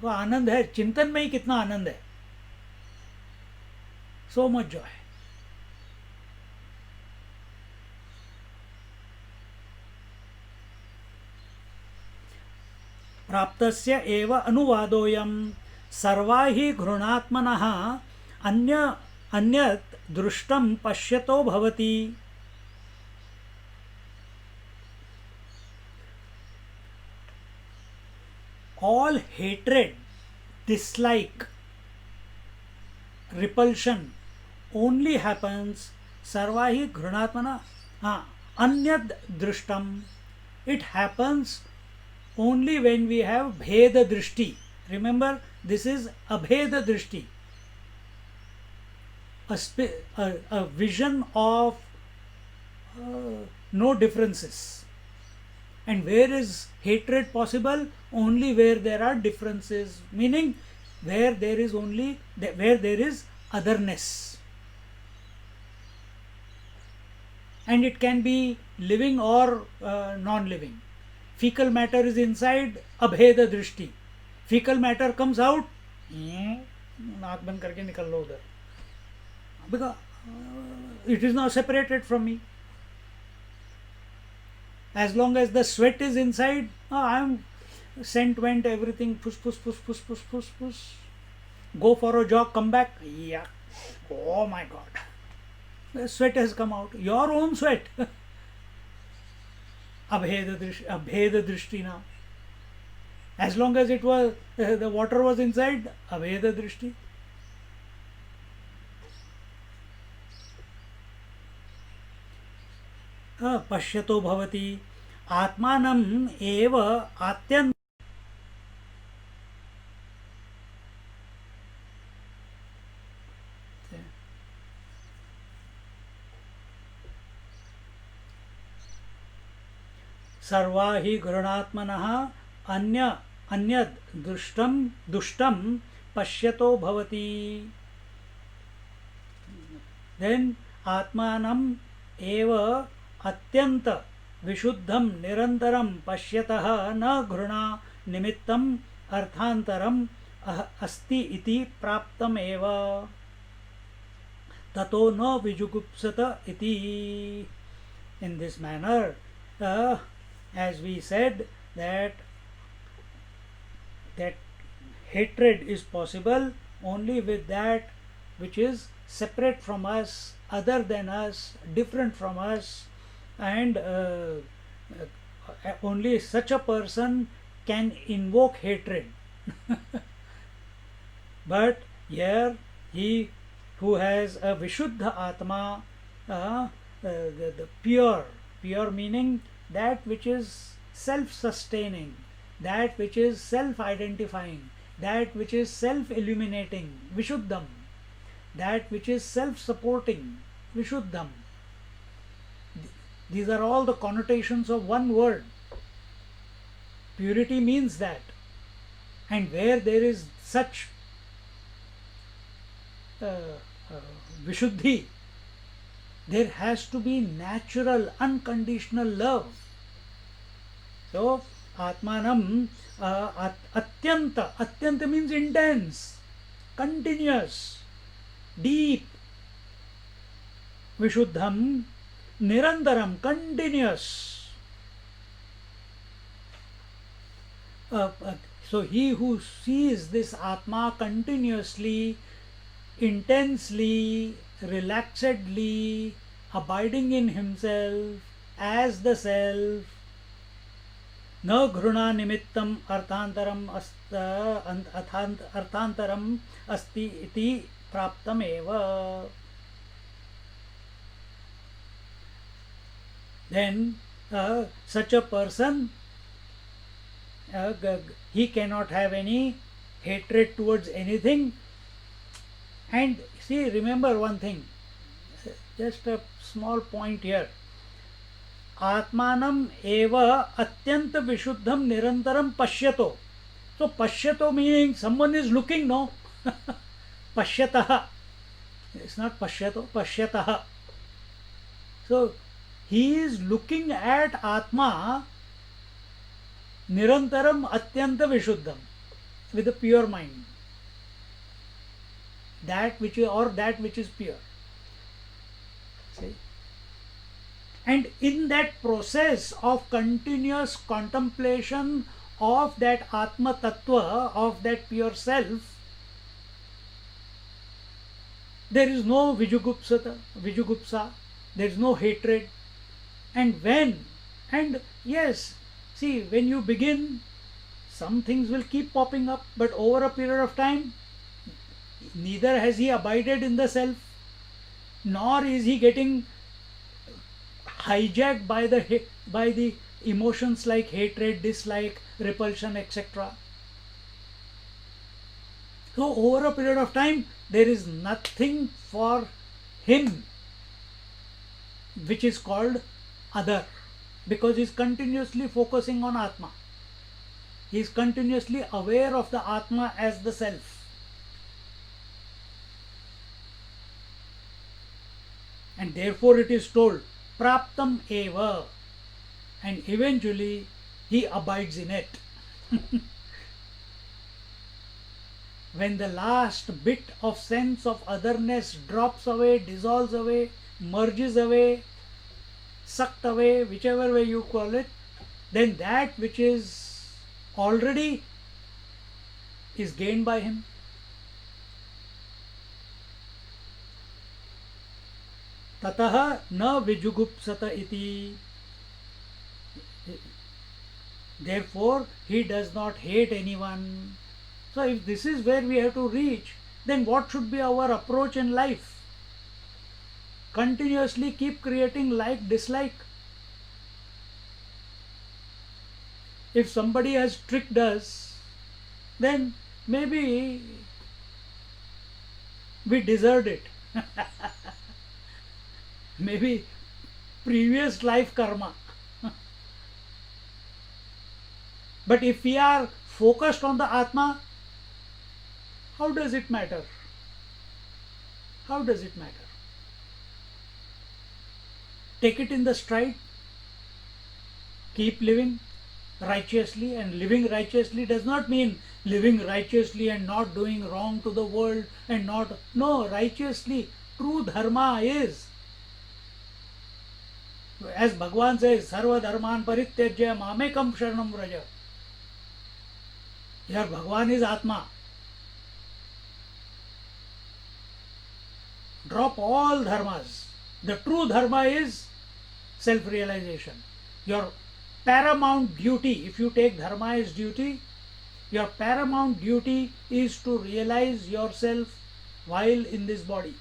वो आनंद है, चिंतन में ही कितना आनंद है. So much Joy. प्राप्तस्य एव अनुवादोऽयं सर्वा हि घृणात्मनः अन्यत् दृष्टं पश्यतो भवति. All hatred, dislike, repulsion only happens sarvahi घृणात्मना anyad drishtam. It happens only when we have bheda drishti. Remember, this is abheda drishti, a vision of no differences. And where is hatred possible? Only where there are differences, meaning where there is otherness. And it can be living or non-living. Fecal matter is inside, abheda drishti. Fecal matter comes out, naak band karke nikal lo udhar, because it is now separated from me. As long as the sweat is inside, I am scent went, everything, push. Go for a jog, come back, yeah, oh my god, the sweat has come out, your own sweat. Abheda drishti now. As long as it was, the water was inside, abheda drishti. पश्यतो भवति आत्मानम् एव आत्यन्त सर्वा हि घृणात्मनः अन्यद् दुष्टं पश्यतो भवति. Then आत्मानम् एव अत्यंत विशुद्धं निरंतरं पश्यतः न घृणा निमित्तम् अर्थांतरम् अस्ति इति प्राप्तम् एव ततो न विजुगुप्सत इति. In this manner, as we said, that hatred is possible only with that which is separate from us, other than us, different from us, and only such a person can invoke hatred. But here, he who has a Vishuddha Atma, the pure meaning that which is self-sustaining, that which is self-identifying, that which is self-illuminating, Vishuddham, that which is self-supporting, Vishuddham. These are all the connotations of one word. Purity means that. And where there is such Vishuddhi, there has to be natural, unconditional love. So, Atmanam Atyanta means intense, continuous, deep. Vishuddham, Nirantaram, continuous. So he who sees this Atma continuously, intensely, relaxedly, abiding in himself as the self, न घृणा निमित्तम अर्थांतरम अस्ति इति प्राप्तम एव. Then such a person, he cannot have any hatred towards anything. And see, remember one thing, just a small point here. Atmanam eva atyant vishuddham nirantaram pashyato. So pashyato meaning someone is looking, no? Pashyataha. It's not pashyato, pashyataha. So he is looking at Atma Nirantaram Atyanta Vishuddham, with a pure mind. That which is, or that which is pure. See? And in that process of continuous contemplation of that Atma Tattva, of that pure self, there is no Vijugupsa, there is no hatred. And when, and yes, see, when you begin, some things will keep popping up, but over a period of time, neither has he abided in the self, nor is he getting hijacked by the emotions like hatred, dislike, repulsion, etc. So over a period of time, there is nothing for him which is called other, because he is continuously focusing on Atma. He is continuously aware of the Atma as the self. And therefore it is told, Praptam eva, and eventually he abides in it. When the last bit of sense of otherness drops away, dissolves away, merges away, sucked away, whichever way you call it, then that which is already is gained by him. Tataha na vijugupsata iti. Therefore, he does not hate anyone. So, if this is where we have to reach, then what should be our approach in life? Continuously keep creating like, dislike. If somebody has tricked us, then maybe we deserved it. Maybe previous life karma. But if we are focused on the Atma, how does it matter? How does it matter? Take it in the stride. Keep living righteously, and living righteously does not mean living righteously and not doing wrong to the world and not, no, righteously, true dharma is, as Bhagavan says, Sarva Dharman Parityajya Mamekam Sharanam Vraja. Here Bhagavan is Atma. Drop all dharmas. The true dharma is self-realization. Your paramount duty, if you take dharma as duty, your paramount duty is to realize yourself while in this body.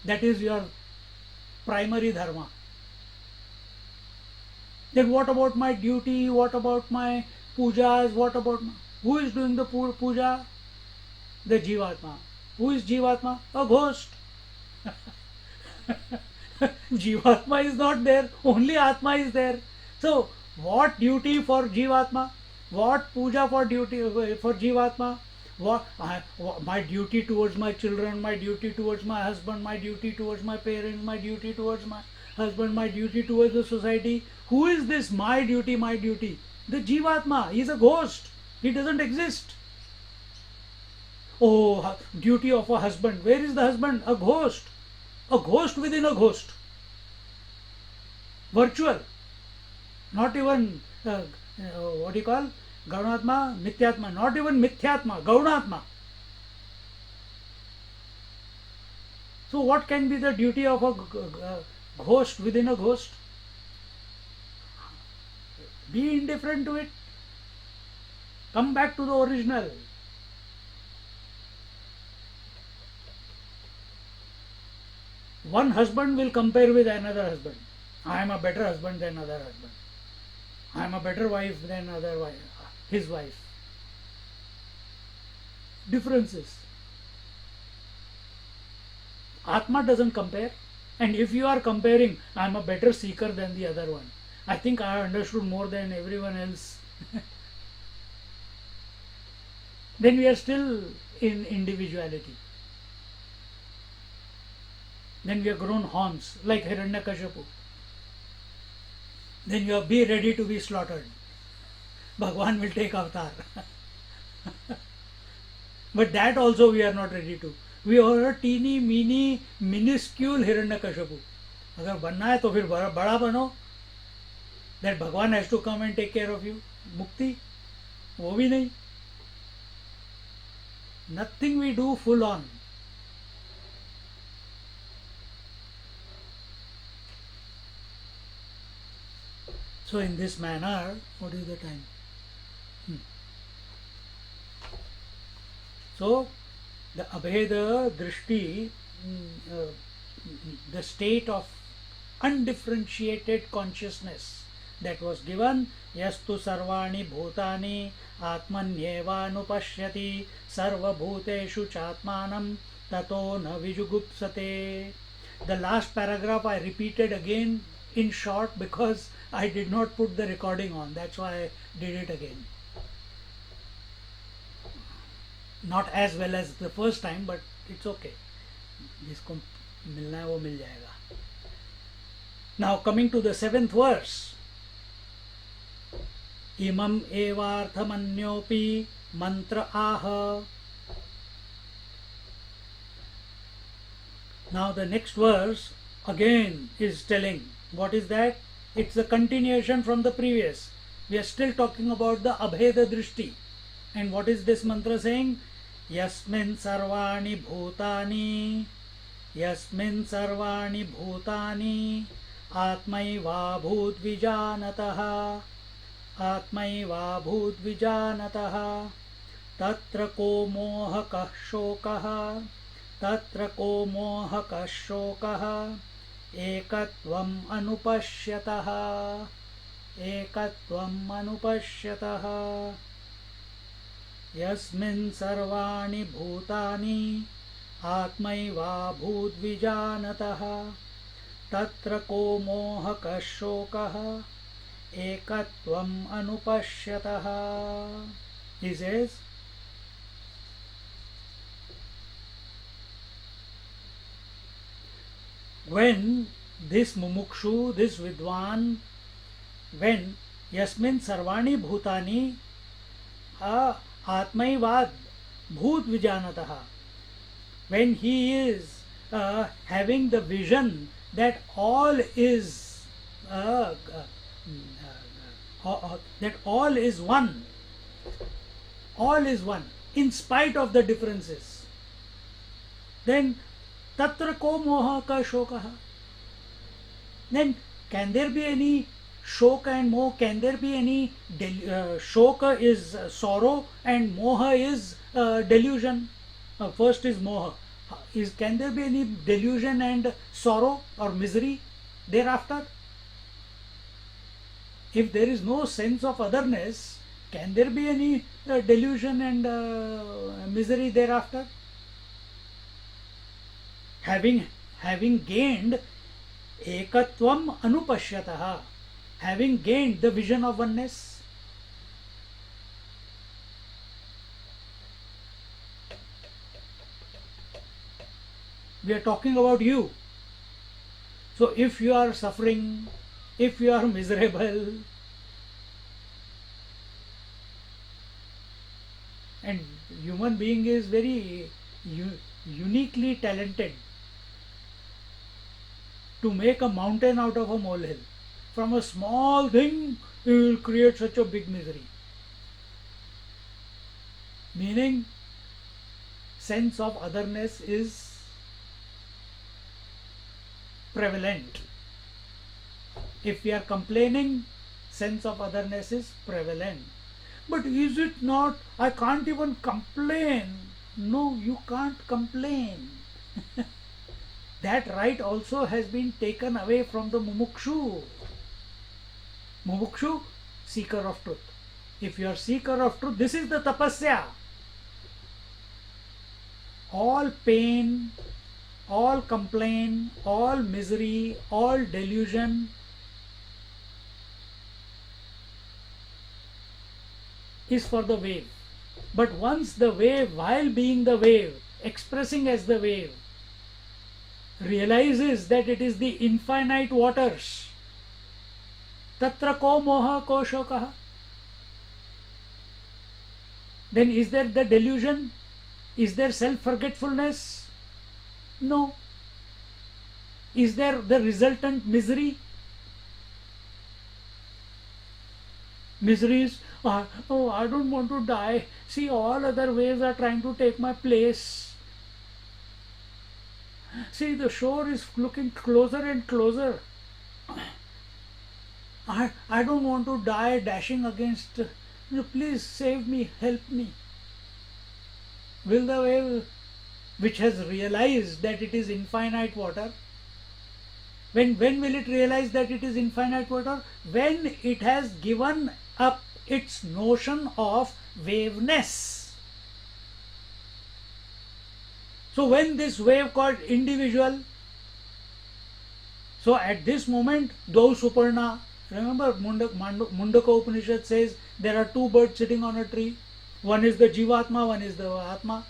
That is your primary dharma. Then what about my duty? What about my pujas? What about who is doing the puja? The Jivatma. Who is Jivatma? A ghost. Jivatma is not there. Only Atma is there. So what duty for Jivatma? What puja for duty for Jivatma? What my duty towards my children, my duty towards my husband, my duty towards my parents, my duty towards my husband, my duty towards the society. Who is this? My duty, my duty. The Jivatma. He is a ghost. He doesn't exist. Oh, duty of a husband. Where is the husband? A ghost. A ghost within a ghost. Virtual. Not even, what do you call? Gaunatma, Mithyatma. Not even Mithyatma, Gaunatma. So what can be the duty of a ghost within a ghost? Be indifferent to it. Come back to the original. One husband will compare with another husband. I am a better husband than other husband. I am a better wife than other wife, his wife. Differences. Atma doesn't compare. And if you are comparing, I am a better seeker than the other one. I think I have understood more than everyone else. Then we are still in individuality. Then we have grown horns like Hiranyakashipu. Then you are be ready to be slaughtered. Bhagwan will take avatar. But that also we are not ready to. We are a teeny, meeny, minuscule Hiranyakashipu. अगर बनना है तो फिर बड़ा बनो. That Bhagwan has to come and take care of you. Mukti, वो भी नहीं. Nothing we do full on. So in this manner, what is the time? So the Abheda Drishti, the state of undifferentiated consciousness that was given, yastu sarvani bhutani atmanyevanupashyati sarva bhuteshu chatmanam tato na vijugupsate. The last paragraph I repeated again in short because I did not put the recording on. That's why I did it again. Not as well as the first time, but it's okay. जिसको मिलना है वो मिल जाएगा. Now coming to the 7th verse. Imam evarthamannyopi mantra aha. Now the next verse again is telling. What is that? It's a continuation from the previous. We are still talking about the Abheda Drishti. And what is this mantra saying? Yasmin sarvani bhutani atmaiva bhut vijanataha tatra ko mohakah shokah ekatvam anupashyatah यस्मिन् सर्वाणि भूतानि आत्मैवा भूद्विजानतः तत्र को मोहकः शोकः एकत्वम् अनुपश्यतः. He says, when this mumukshu, this vidwan, when yasmin sarvani bhutani Atmaivad Bhut Vijanataha, when he is having the vision that all is one, in spite of the differences, then Tatra ko moha ka shokaha. Then can there be any Shoka and Moha? Can there be any Shoka is sorrow and Moha is delusion? First is Moha. Can there be any delusion and sorrow or misery thereafter? If there is no sense of otherness, can there be any delusion and misery thereafter? Having gained ekatvam anupashyataha, having gained the vision of oneness. We are talking about you. So if you are suffering, if you are miserable, and human being is very uniquely talented to make a mountain out of a molehill. From a small thing, he will create such a big misery. Meaning, sense of otherness is prevalent. If we are complaining, sense of otherness is prevalent. But is it not? I can't even complain. No, you can't complain. That right also has been taken away from the mumukshu. Mumukshu, seeker of truth. If you are seeker of truth, this is the tapasya. All pain, all complaint, all misery, all delusion is for the wave. But once the wave, while being the wave, expressing as the wave, realizes that it is the infinite waters, tatra ko moha ko shokaha. then is there the delusion? Is there self-forgetfulness? No. Is there the resultant misery? Misery is, oh, I don't want to die. See, all other waves are trying to take my place. See, the shore is looking closer and closer. I don't want to die dashing against. Please save me, help me. Will the wave, which has realized that it is infinite water, when will it realize that it is infinite water? When it has given up its notion of waveness. So when this wave called individual, so at this moment, Dvau Suparna, remember Mundaka Upanishad says there are two birds sitting on a tree. One is the Jivatma, one is the Atma.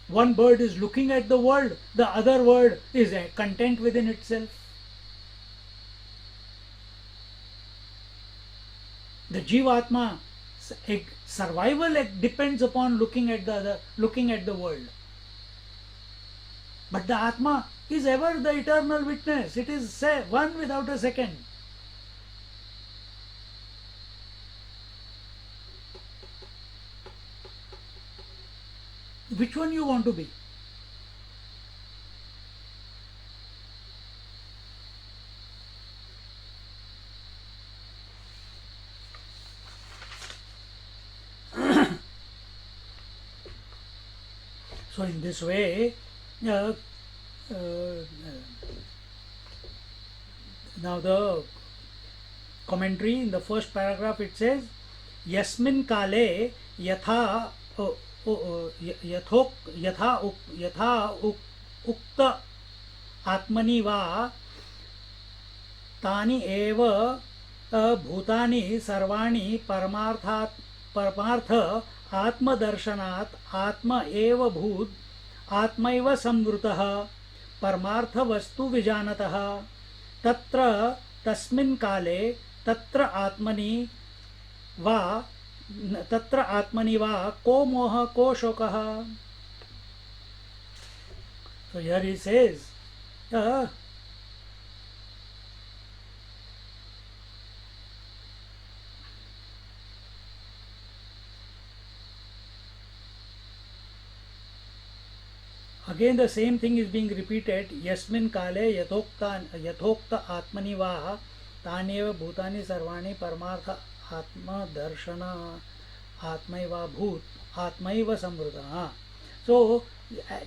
One bird is looking at the world, the other bird is content within itself. The Jivatma survival depends upon looking at the world. But the Atma is ever the eternal witness. It is one without a second. Which one you want to be? So in this way, now the commentary in the first paragraph, it says, Yasmin kale yatha ukta atmani va tani eva bhutani sarvani परमार्थ आत्मदर्शनात् आत्मा एव भूत आत्मैव संवृतः परमार्थ वस्तु विजानतः तत्र तस्मिन् काले तत्र आत्मनि वा को मोह को शोकः. So here he says, again the same thing is being repeated. Yasmin kale yathokta atmani va taneva bhutani sarvani paramartha atma darshana atmaiva bhut atmaiva samvrita. So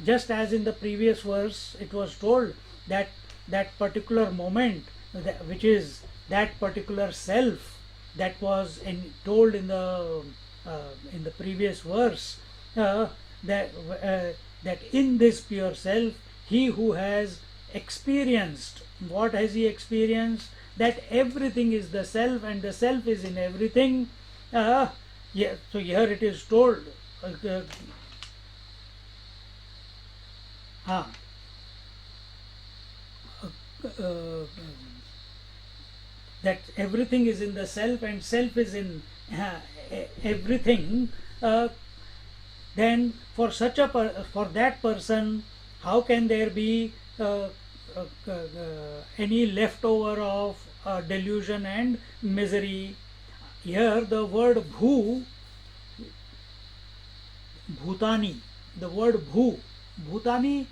just as in the previous verse it was told that that particular moment, which is that particular self that was told in the previous verse, that in this pure self, he who has experienced, what has he experienced? That everything is the self and the self is in everything. So here it is told, that everything is in the self and self is in everything. Then for that person, how can there be any leftover of delusion and misery? Here the word bhutani, the word bhutani,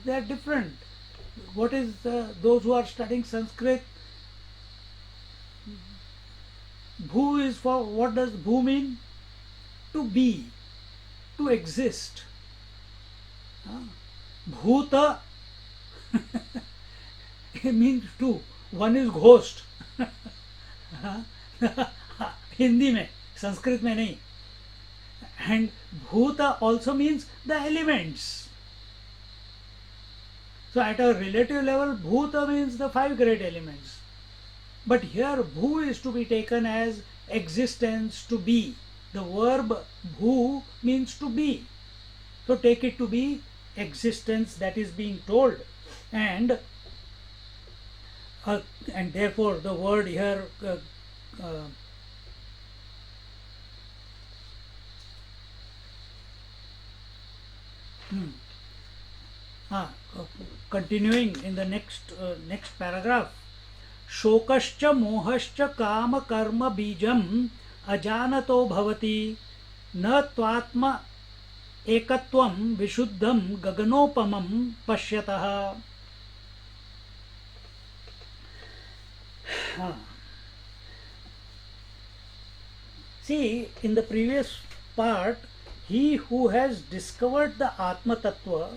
they are different. What is those who are studying Sanskrit? Bhu is for, what does bhu mean? To be, to exist. Bhuta it means two. One is ghost. Hindi mein, Sanskrit mein nahi. And bhuta also means the elements. So at a relative level, bhuta means the 5 great elements. But here bhu is to be taken as existence, to be. The verb bhu means to be. So take it to be existence that is being told. And therefore the word here Hmm. Ah, continuing in the next paragraph. शोकश्च मोहश्च काम कर्म बीजम अजानतो भवति न त्वात्म एकत्वं विशुद्धं गगनोपमं पश्यतः. See, in the previous part, he who has discovered the Atma Tattva,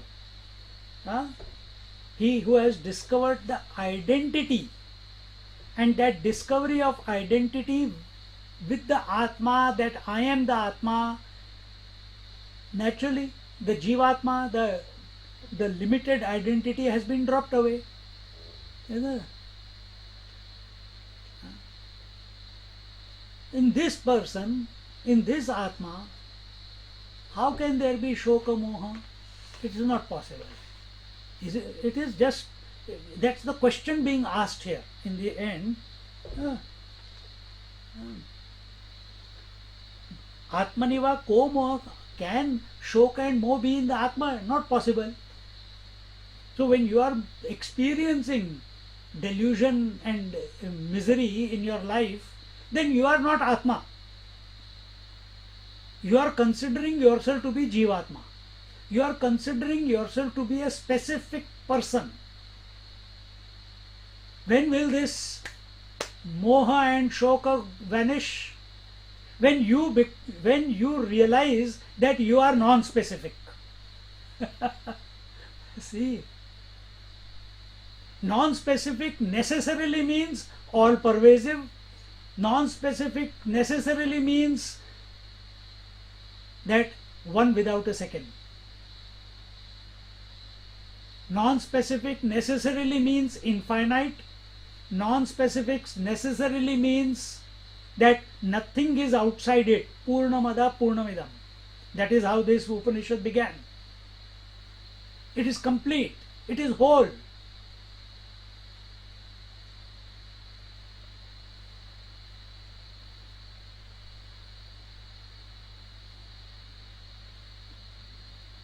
he who has discovered the identity, and that discovery of identity with the Atma, that I am the Atma, naturally the Jivatma, the limited identity has been dropped away. In this person, in this Atma, how can there be Shoka Moha? It is not possible. It is just, that's the question being asked here in the end. Atmaniva ko moha, can Shoka and Moha be in the Atma? Not possible. So when you are experiencing delusion and misery in your life, then you are not Atma. You are considering yourself to be Jivatma. You are considering yourself to be a specific person. When will this Moha and Shoka vanish? When you realize that you are non-specific. See, non-specific necessarily means all-pervasive. Non-specific necessarily means that one without a second. Non-specific necessarily means infinite. Non-specific necessarily means that nothing is outside it. Purnamada Purnamidam. That is how this Upanishad began. It is complete. It is whole.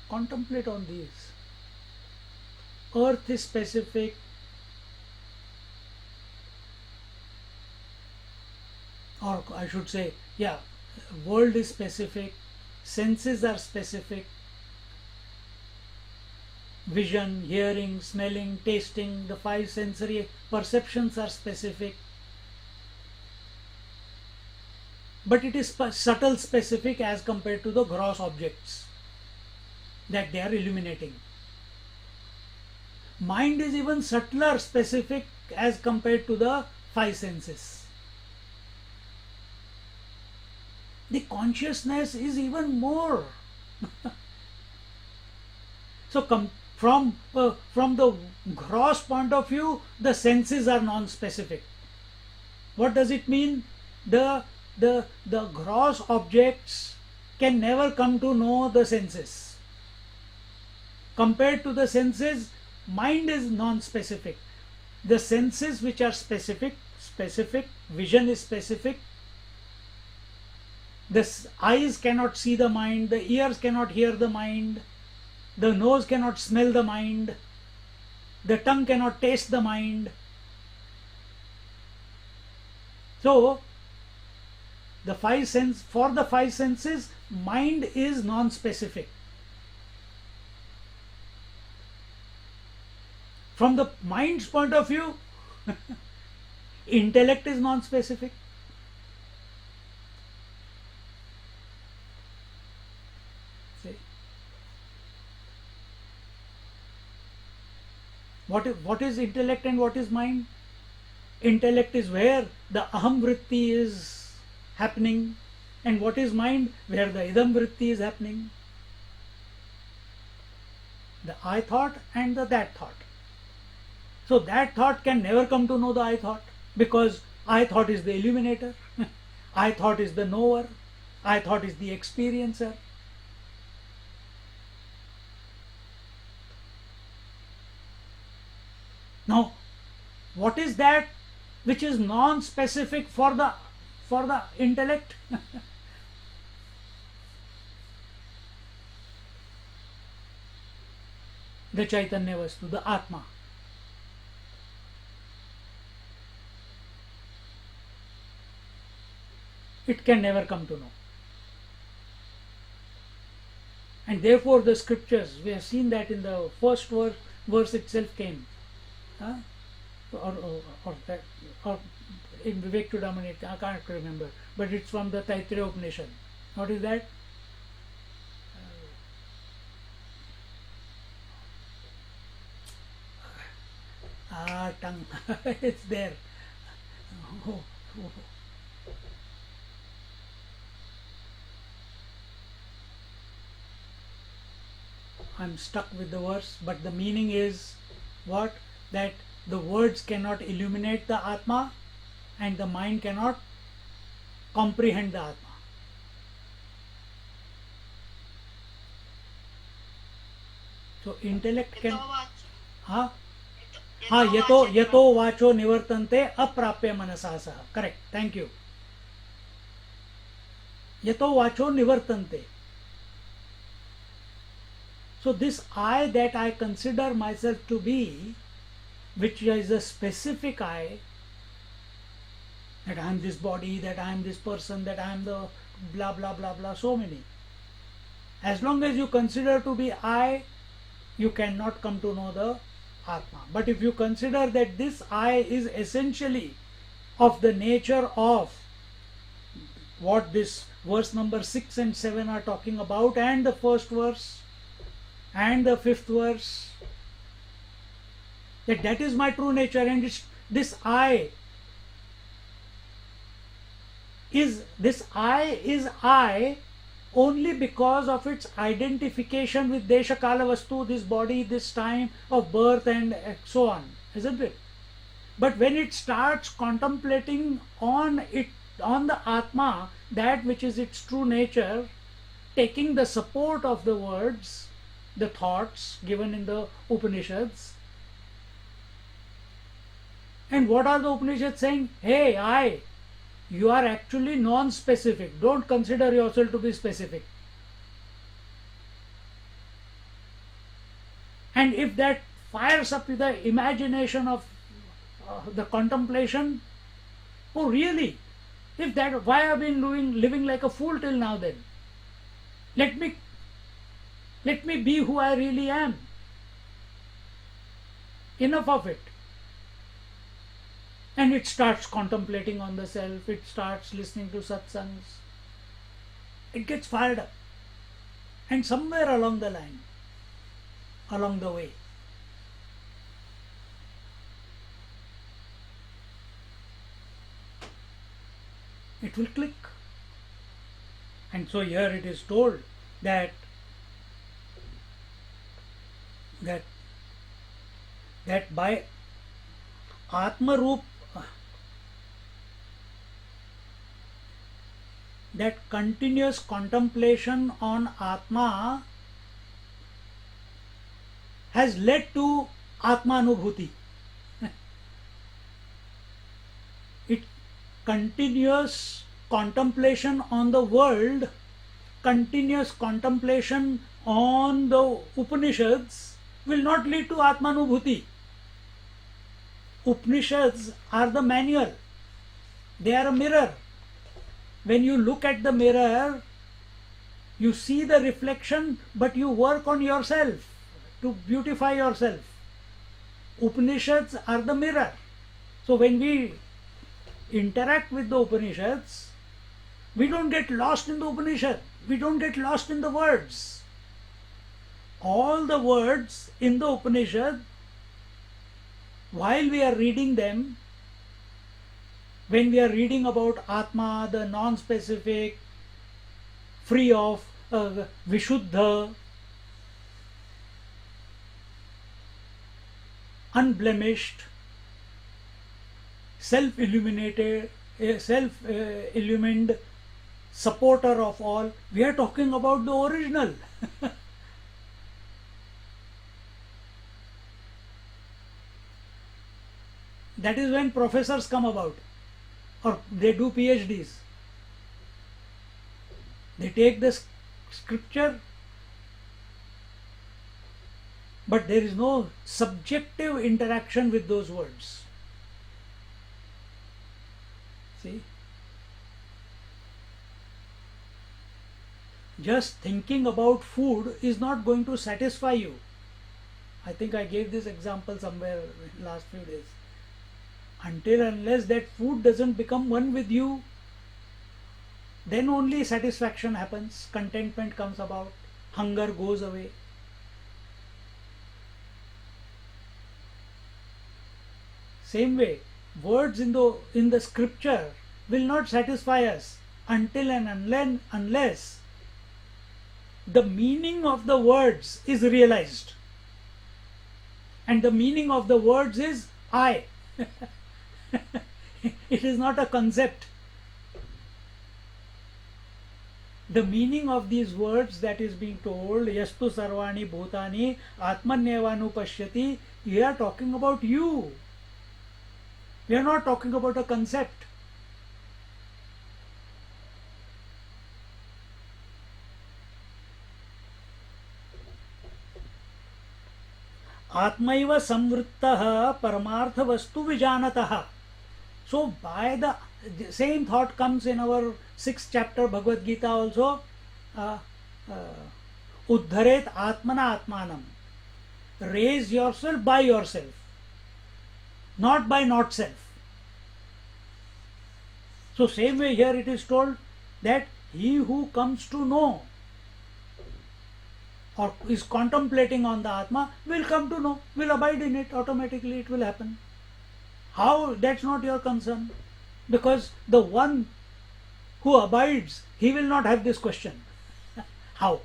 Contemplate on these. Earth is specific, or I should say, world is specific, senses are specific, vision, hearing, smelling, tasting, the five sensory perceptions are specific, but it is subtle specific as compared to the gross objects that they are illuminating. Mind is even subtler specific as compared to the five senses. The consciousness is even more. So from the gross point of view, the senses are non-specific. What does it mean? The gross objects can never come to know the senses. Compared to the senses, mind is non-specific. The senses which are specific, vision is specific. The eyes cannot see the mind, the ears cannot hear the mind, the nose cannot smell the mind, the tongue cannot taste the mind. So, for the five senses, mind is non-specific. From the mind's point of view, intellect is non-specific. See? What is intellect and what is mind? Intellect is where the aham vritti is happening, and what is mind? Where the idam vritti is happening. The I thought and the that thought. So that thought can never come to know the I thought, because I thought is the illuminator, I thought is the knower, I thought is the experiencer. Now, what is that which is non-specific for the intellect? the Chaitanya Vastu, the Atma. It can never come to know. And therefore the scriptures, we have seen that in the first verse itself came. Huh? Or that, or in Vivek Chudamani, I can't remember, but it's from the Taittiriya Upanishad. What is that? Tongue. It's there. Oh, oh. I'm stuck with the verse, but the meaning is what? That the words cannot illuminate the Atma and the mind cannot comprehend the Atma. So intellect can. Huh? हाँ यतो वाचो निवर्तन्ते अप्राप्य मनसा सह. Correct. Thank you. यतो वाचो निवर्तन्ते. So this I that I consider myself to be, which is a specific I, that I am this body, that I am this person, that I am the blah blah blah blah, so many. As long as you consider to be I, you cannot come to know the Atma. But if you consider that this I is essentially of the nature of what this verse number 6 and 7 are talking about, and the first verse and the fifth verse, that is my true nature, and it's, this I is I only because of its identification with Desha Kala Vastu, this body, this time of birth and so on, isn't it? But when it starts contemplating on the Atma, that which is its true nature, taking the support of the words, the thoughts given in the Upanishads. And what are the Upanishads saying? Hey, you are actually non-specific. Don't consider yourself to be specific. And if that fires up the imagination of the contemplation, oh really? If that, why have I been living like a fool till now then? Let me be who I really am. Enough of it. And it starts contemplating on the self, it starts listening to satsangs. It gets fired up. And somewhere along the line, along the way, it will click. And so here it is told that by Atma Roop, that continuous contemplation on Atma has led to Atmanubhuti. It continuous contemplation on the world, continuous contemplation on the Upanishads will not lead to Atmanubhuti. Upanishads are the manual. They are a mirror. When you look at the mirror, you see the reflection, but you work on yourself to beautify yourself. Upanishads are the mirror. So when we interact with the Upanishads, we don't get lost in the Upanishad. We don't get lost in the words. All the words in the Upanishad, while we are reading them, when we are reading about Atma, the non-specific, free of Vishuddha, unblemished, self-illuminated, self-illumined, supporter of all, we are talking about the original. That is when professors come about, or they do PhDs. They take the scripture, but there is no subjective interaction with those words. See? Just thinking about food is not going to satisfy you. I think I gave this example somewhere in last few days. Until unless that food doesn't become one with you, then only satisfaction happens, contentment comes about, hunger goes away. Same way, words in the scripture will not satisfy us until and unless the meaning of the words is realized. And the meaning of the words is I. It is not a concept. The meaning of these words that is being told, Yastu Sarvani Bhutani Atmanyevanu Pashyati, we are talking about you. We are not talking about a concept. Atmaiva samvrittah paramartha vastu vijanatah. So by the same thought comes in our 6th chapter Bhagavad Gita also. Uddharet atmana atmanam. Raise yourself by yourself, not by not self. So same way here it is told that he who comes to know or is contemplating on the Atma will come to know, will abide in it, automatically it will happen. How? That's not your concern. Because the one who abides, he will not have this question. How?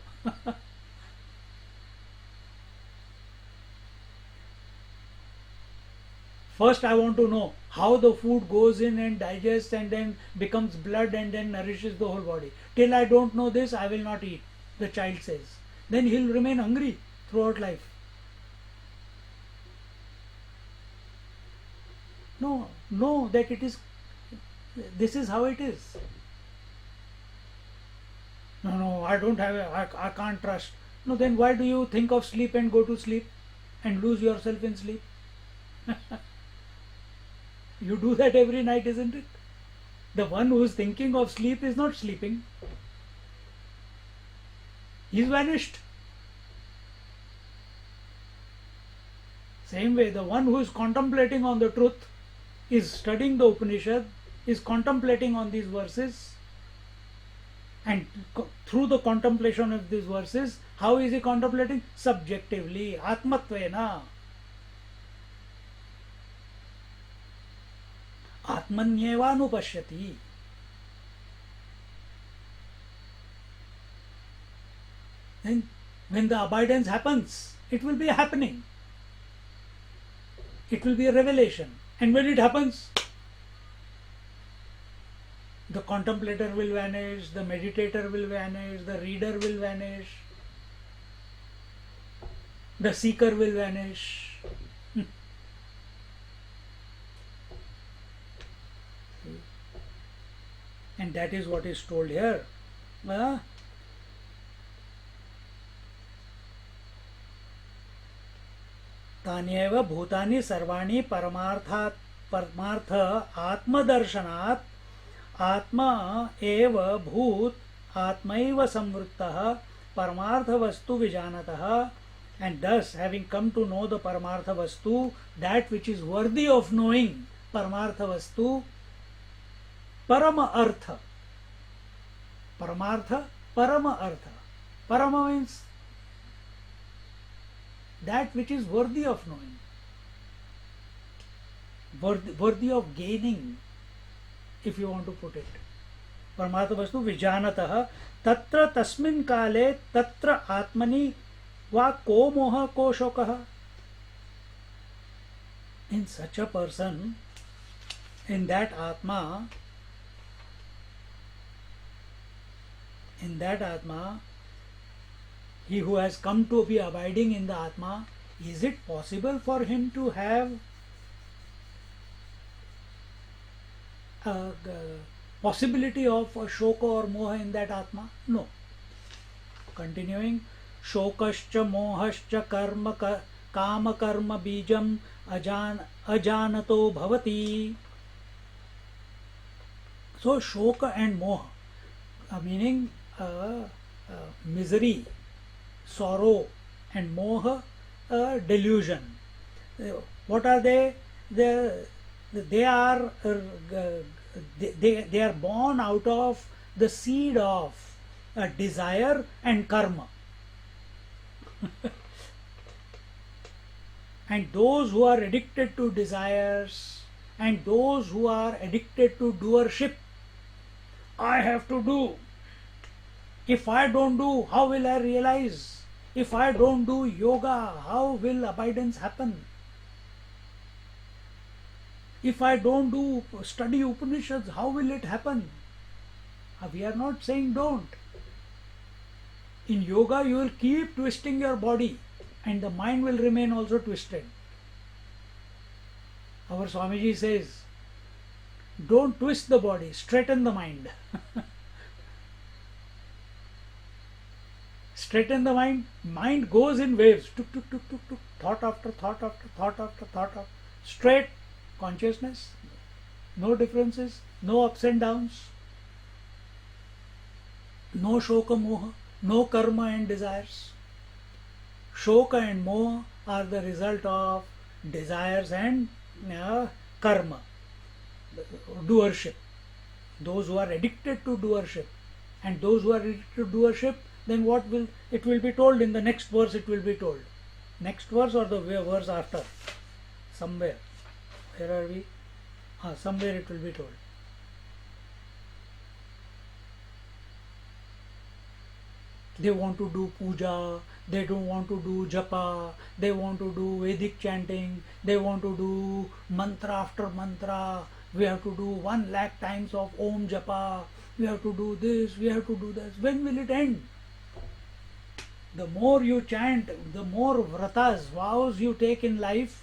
First I want to know how the food goes in and digests and then becomes blood and then nourishes the whole body. Till I don't know this, I will not eat, the child says. Then he will remain hungry throughout life. No, that it is, this is how it is. No, I don't have, I can't trust. No, then why do you think of sleep and go to sleep and lose yourself in sleep? You do that every night, isn't it? The one who is thinking of sleep is not sleeping. He is vanished. Same way, the one who is contemplating on the truth is studying the Upanishad, is contemplating on these verses, and through the contemplation of these verses, how is he contemplating? Subjectively, Atmatvena. Atmanyevanupashyati. Then when the abidance happens, it will be happening. It will be a revelation. And when it happens, the contemplator will vanish, the meditator will vanish, the reader will vanish, the seeker will vanish. And that is what is told here. तान्येव भूतानि सर्वाणि परमार्थ आत्मदर्शनात् आत्मा एव भूत आत्मैव संवृत्तः परमार्थ वस्तु विजानतः. And thus, having come to know the Paramartha Vastu, that which is worthy of knowing, Paramartha Vastu, Parama Artha. Paramartha, Parama Artha. Parama means that which is worthy of knowing, worthy of gaining, if you want to put it. Paramartha Vastu Vijanatah Tatra Tasmin Kale Tatra Atmani Va Ko Moha Ko Shokah. In such a person, in that Atma, he who has come to be abiding in the Atma, is it possible for him to have a possibility of a shoka or moha in that Atma? No. Continuing, shokascha mohascha काम कर्म बीजम अजानतो bhavati. So shoka and moha, meaning misery, sorrow, and moha, delusion. What are they? They are they are born out of the seed of desire and karma. And those who are addicted to desires and those who are addicted to doership, I have to do. If I don't do, how will I realize? If I don't do yoga, how will abidance happen? If I don't do study Upanishads, how will it happen? We are not saying don't. In yoga, you will keep twisting your body and the mind will remain also twisted. Our Swamiji says, don't twist the body, straighten the mind. Straighten the mind, mind goes in waves, tuk, tuk, tuk, tuk, tuk, thought after thought after thought after thought after, straight consciousness, no differences, no ups and downs, no shoka moha, no karma and desires. Shoka and moha are the result of desires and karma, doership. Those who are addicted to doership, and those who are addicted to doership, then what will it will be told in the next verse? It will be told, next verse or the verse after, somewhere. Where are we? Somewhere it will be told. They want to do puja, they don't want to do japa, they want to do Vedic chanting, they want to do mantra after mantra, we have to do 1,00,000 times of Om japa, we have to do this, we have to do this. When will it end? The more you chant, the more vratas, vows you take in life,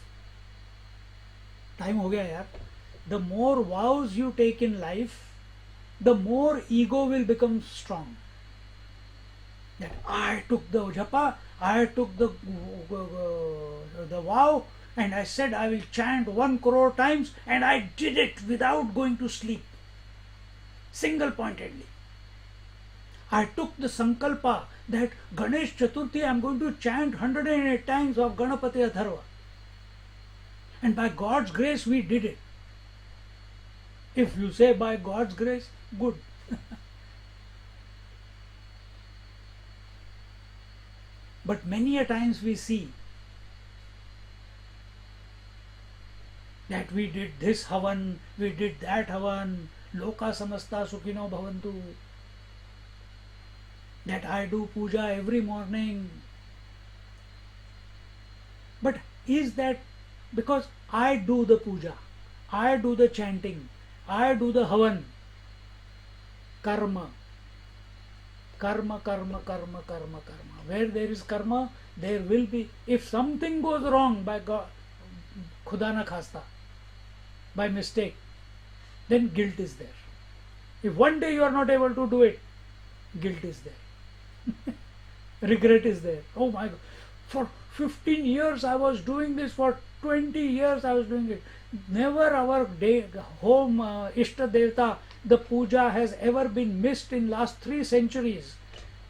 time ho gaya yaar, the more vows you take in life, the more ego will become strong. That I took the japa, I took the vow, and I said I will chant 1 crore times, and I did it without going to sleep, single pointedly. I took the sankalpa that Ganesh Chaturthi I am going to chant 108 times of Ganapati Atharva. And by God's grace we did it. If you say by God's grace, good. But many a times we see that we did this havan, we did that havan, loka samasta sukhino bhavantu, that I do puja every morning. But is that because I do the puja, I do the chanting, I do the havan? Karma. Karma, karma, karma, karma, karma. Where there is karma, there will be, if something goes wrong by God, khuda na khasta, by mistake, then guilt is there. If one day you are not able to do it, guilt is there. Regret is there. Oh my God, for 15 years I was doing this, for 20 years I was doing it. Never our home Ishta Devta, the puja has ever been missed in last 3 centuries.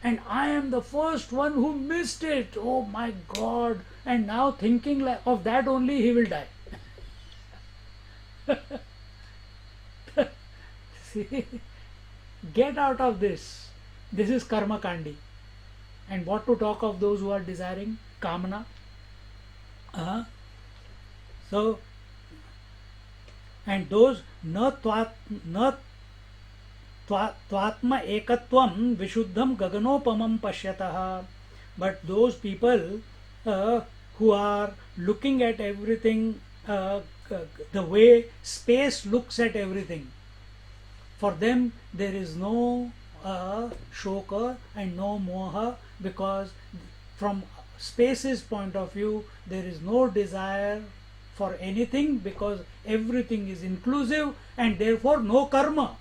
And I am the first one who missed it. Oh my God. And now thinking of that only, he will die. See, get out of this. This is karma kandi. And what to talk of those who are desiring kamana? So, and those na त्वात्म एकत्वम विशुद्धम गगनोपमम पश्यतः. But those people who are looking at everything the way space looks at everything, for them there is no shoka and no moha, because from space's point of view there is no desire for anything, because everything is inclusive, and therefore no karma,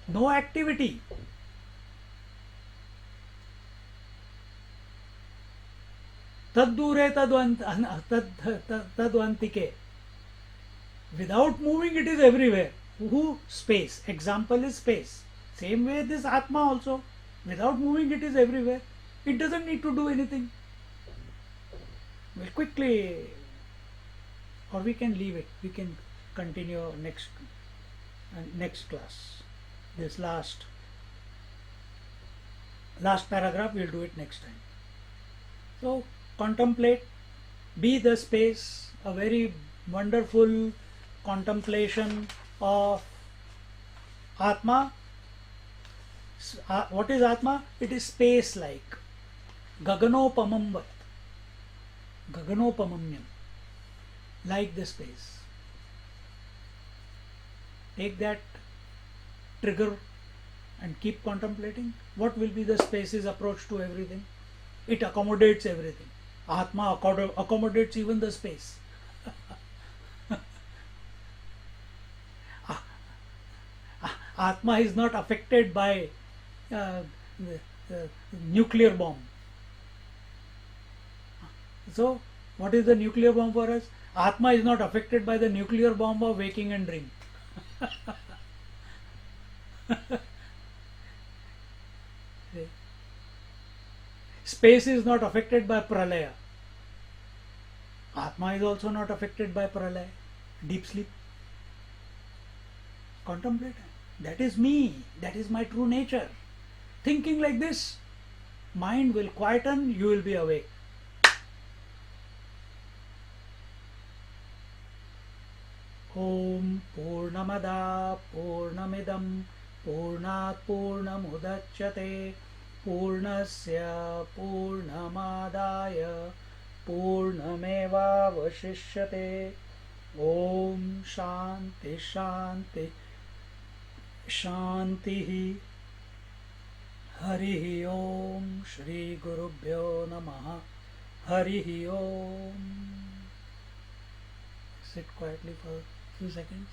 no activity. Taddure tadvantike. Without moving, it is everywhere. Who? Space. Example is space. Same way this Atma also. Without moving, it is everywhere. It doesn't need to do anything. We'll quickly, or we can leave it. We can continue next class. This last paragraph, we'll do it next time. So contemplate, be the space, a very wonderful contemplation of Atma. What is Atma? It is space like. Gaganopamamvat. Gaganopamamyam. Like the space. Take that trigger and keep contemplating. What will be the space's approach to everything? It accommodates everything. Atma accommodates even the space. Atma is not affected by the nuclear bomb. So, what is the nuclear bomb for us? Atma is not affected by the nuclear bomb of waking and dream. Space is not affected by pralaya. Atma is also not affected by pralaya, deep sleep. Contemplate. That is me. That is my true nature. Thinking like this, mind will quieten, you will be awake. Om Purnamada Purnamidam Purnat Purnamudachyate Purnasya Purnamadaya Purnamevavashishyate. Om Shanti Shanti Shanti. Harihi Om. Shri Gurubhyo Namaha. Harihi Om. Sit quietly for a few seconds.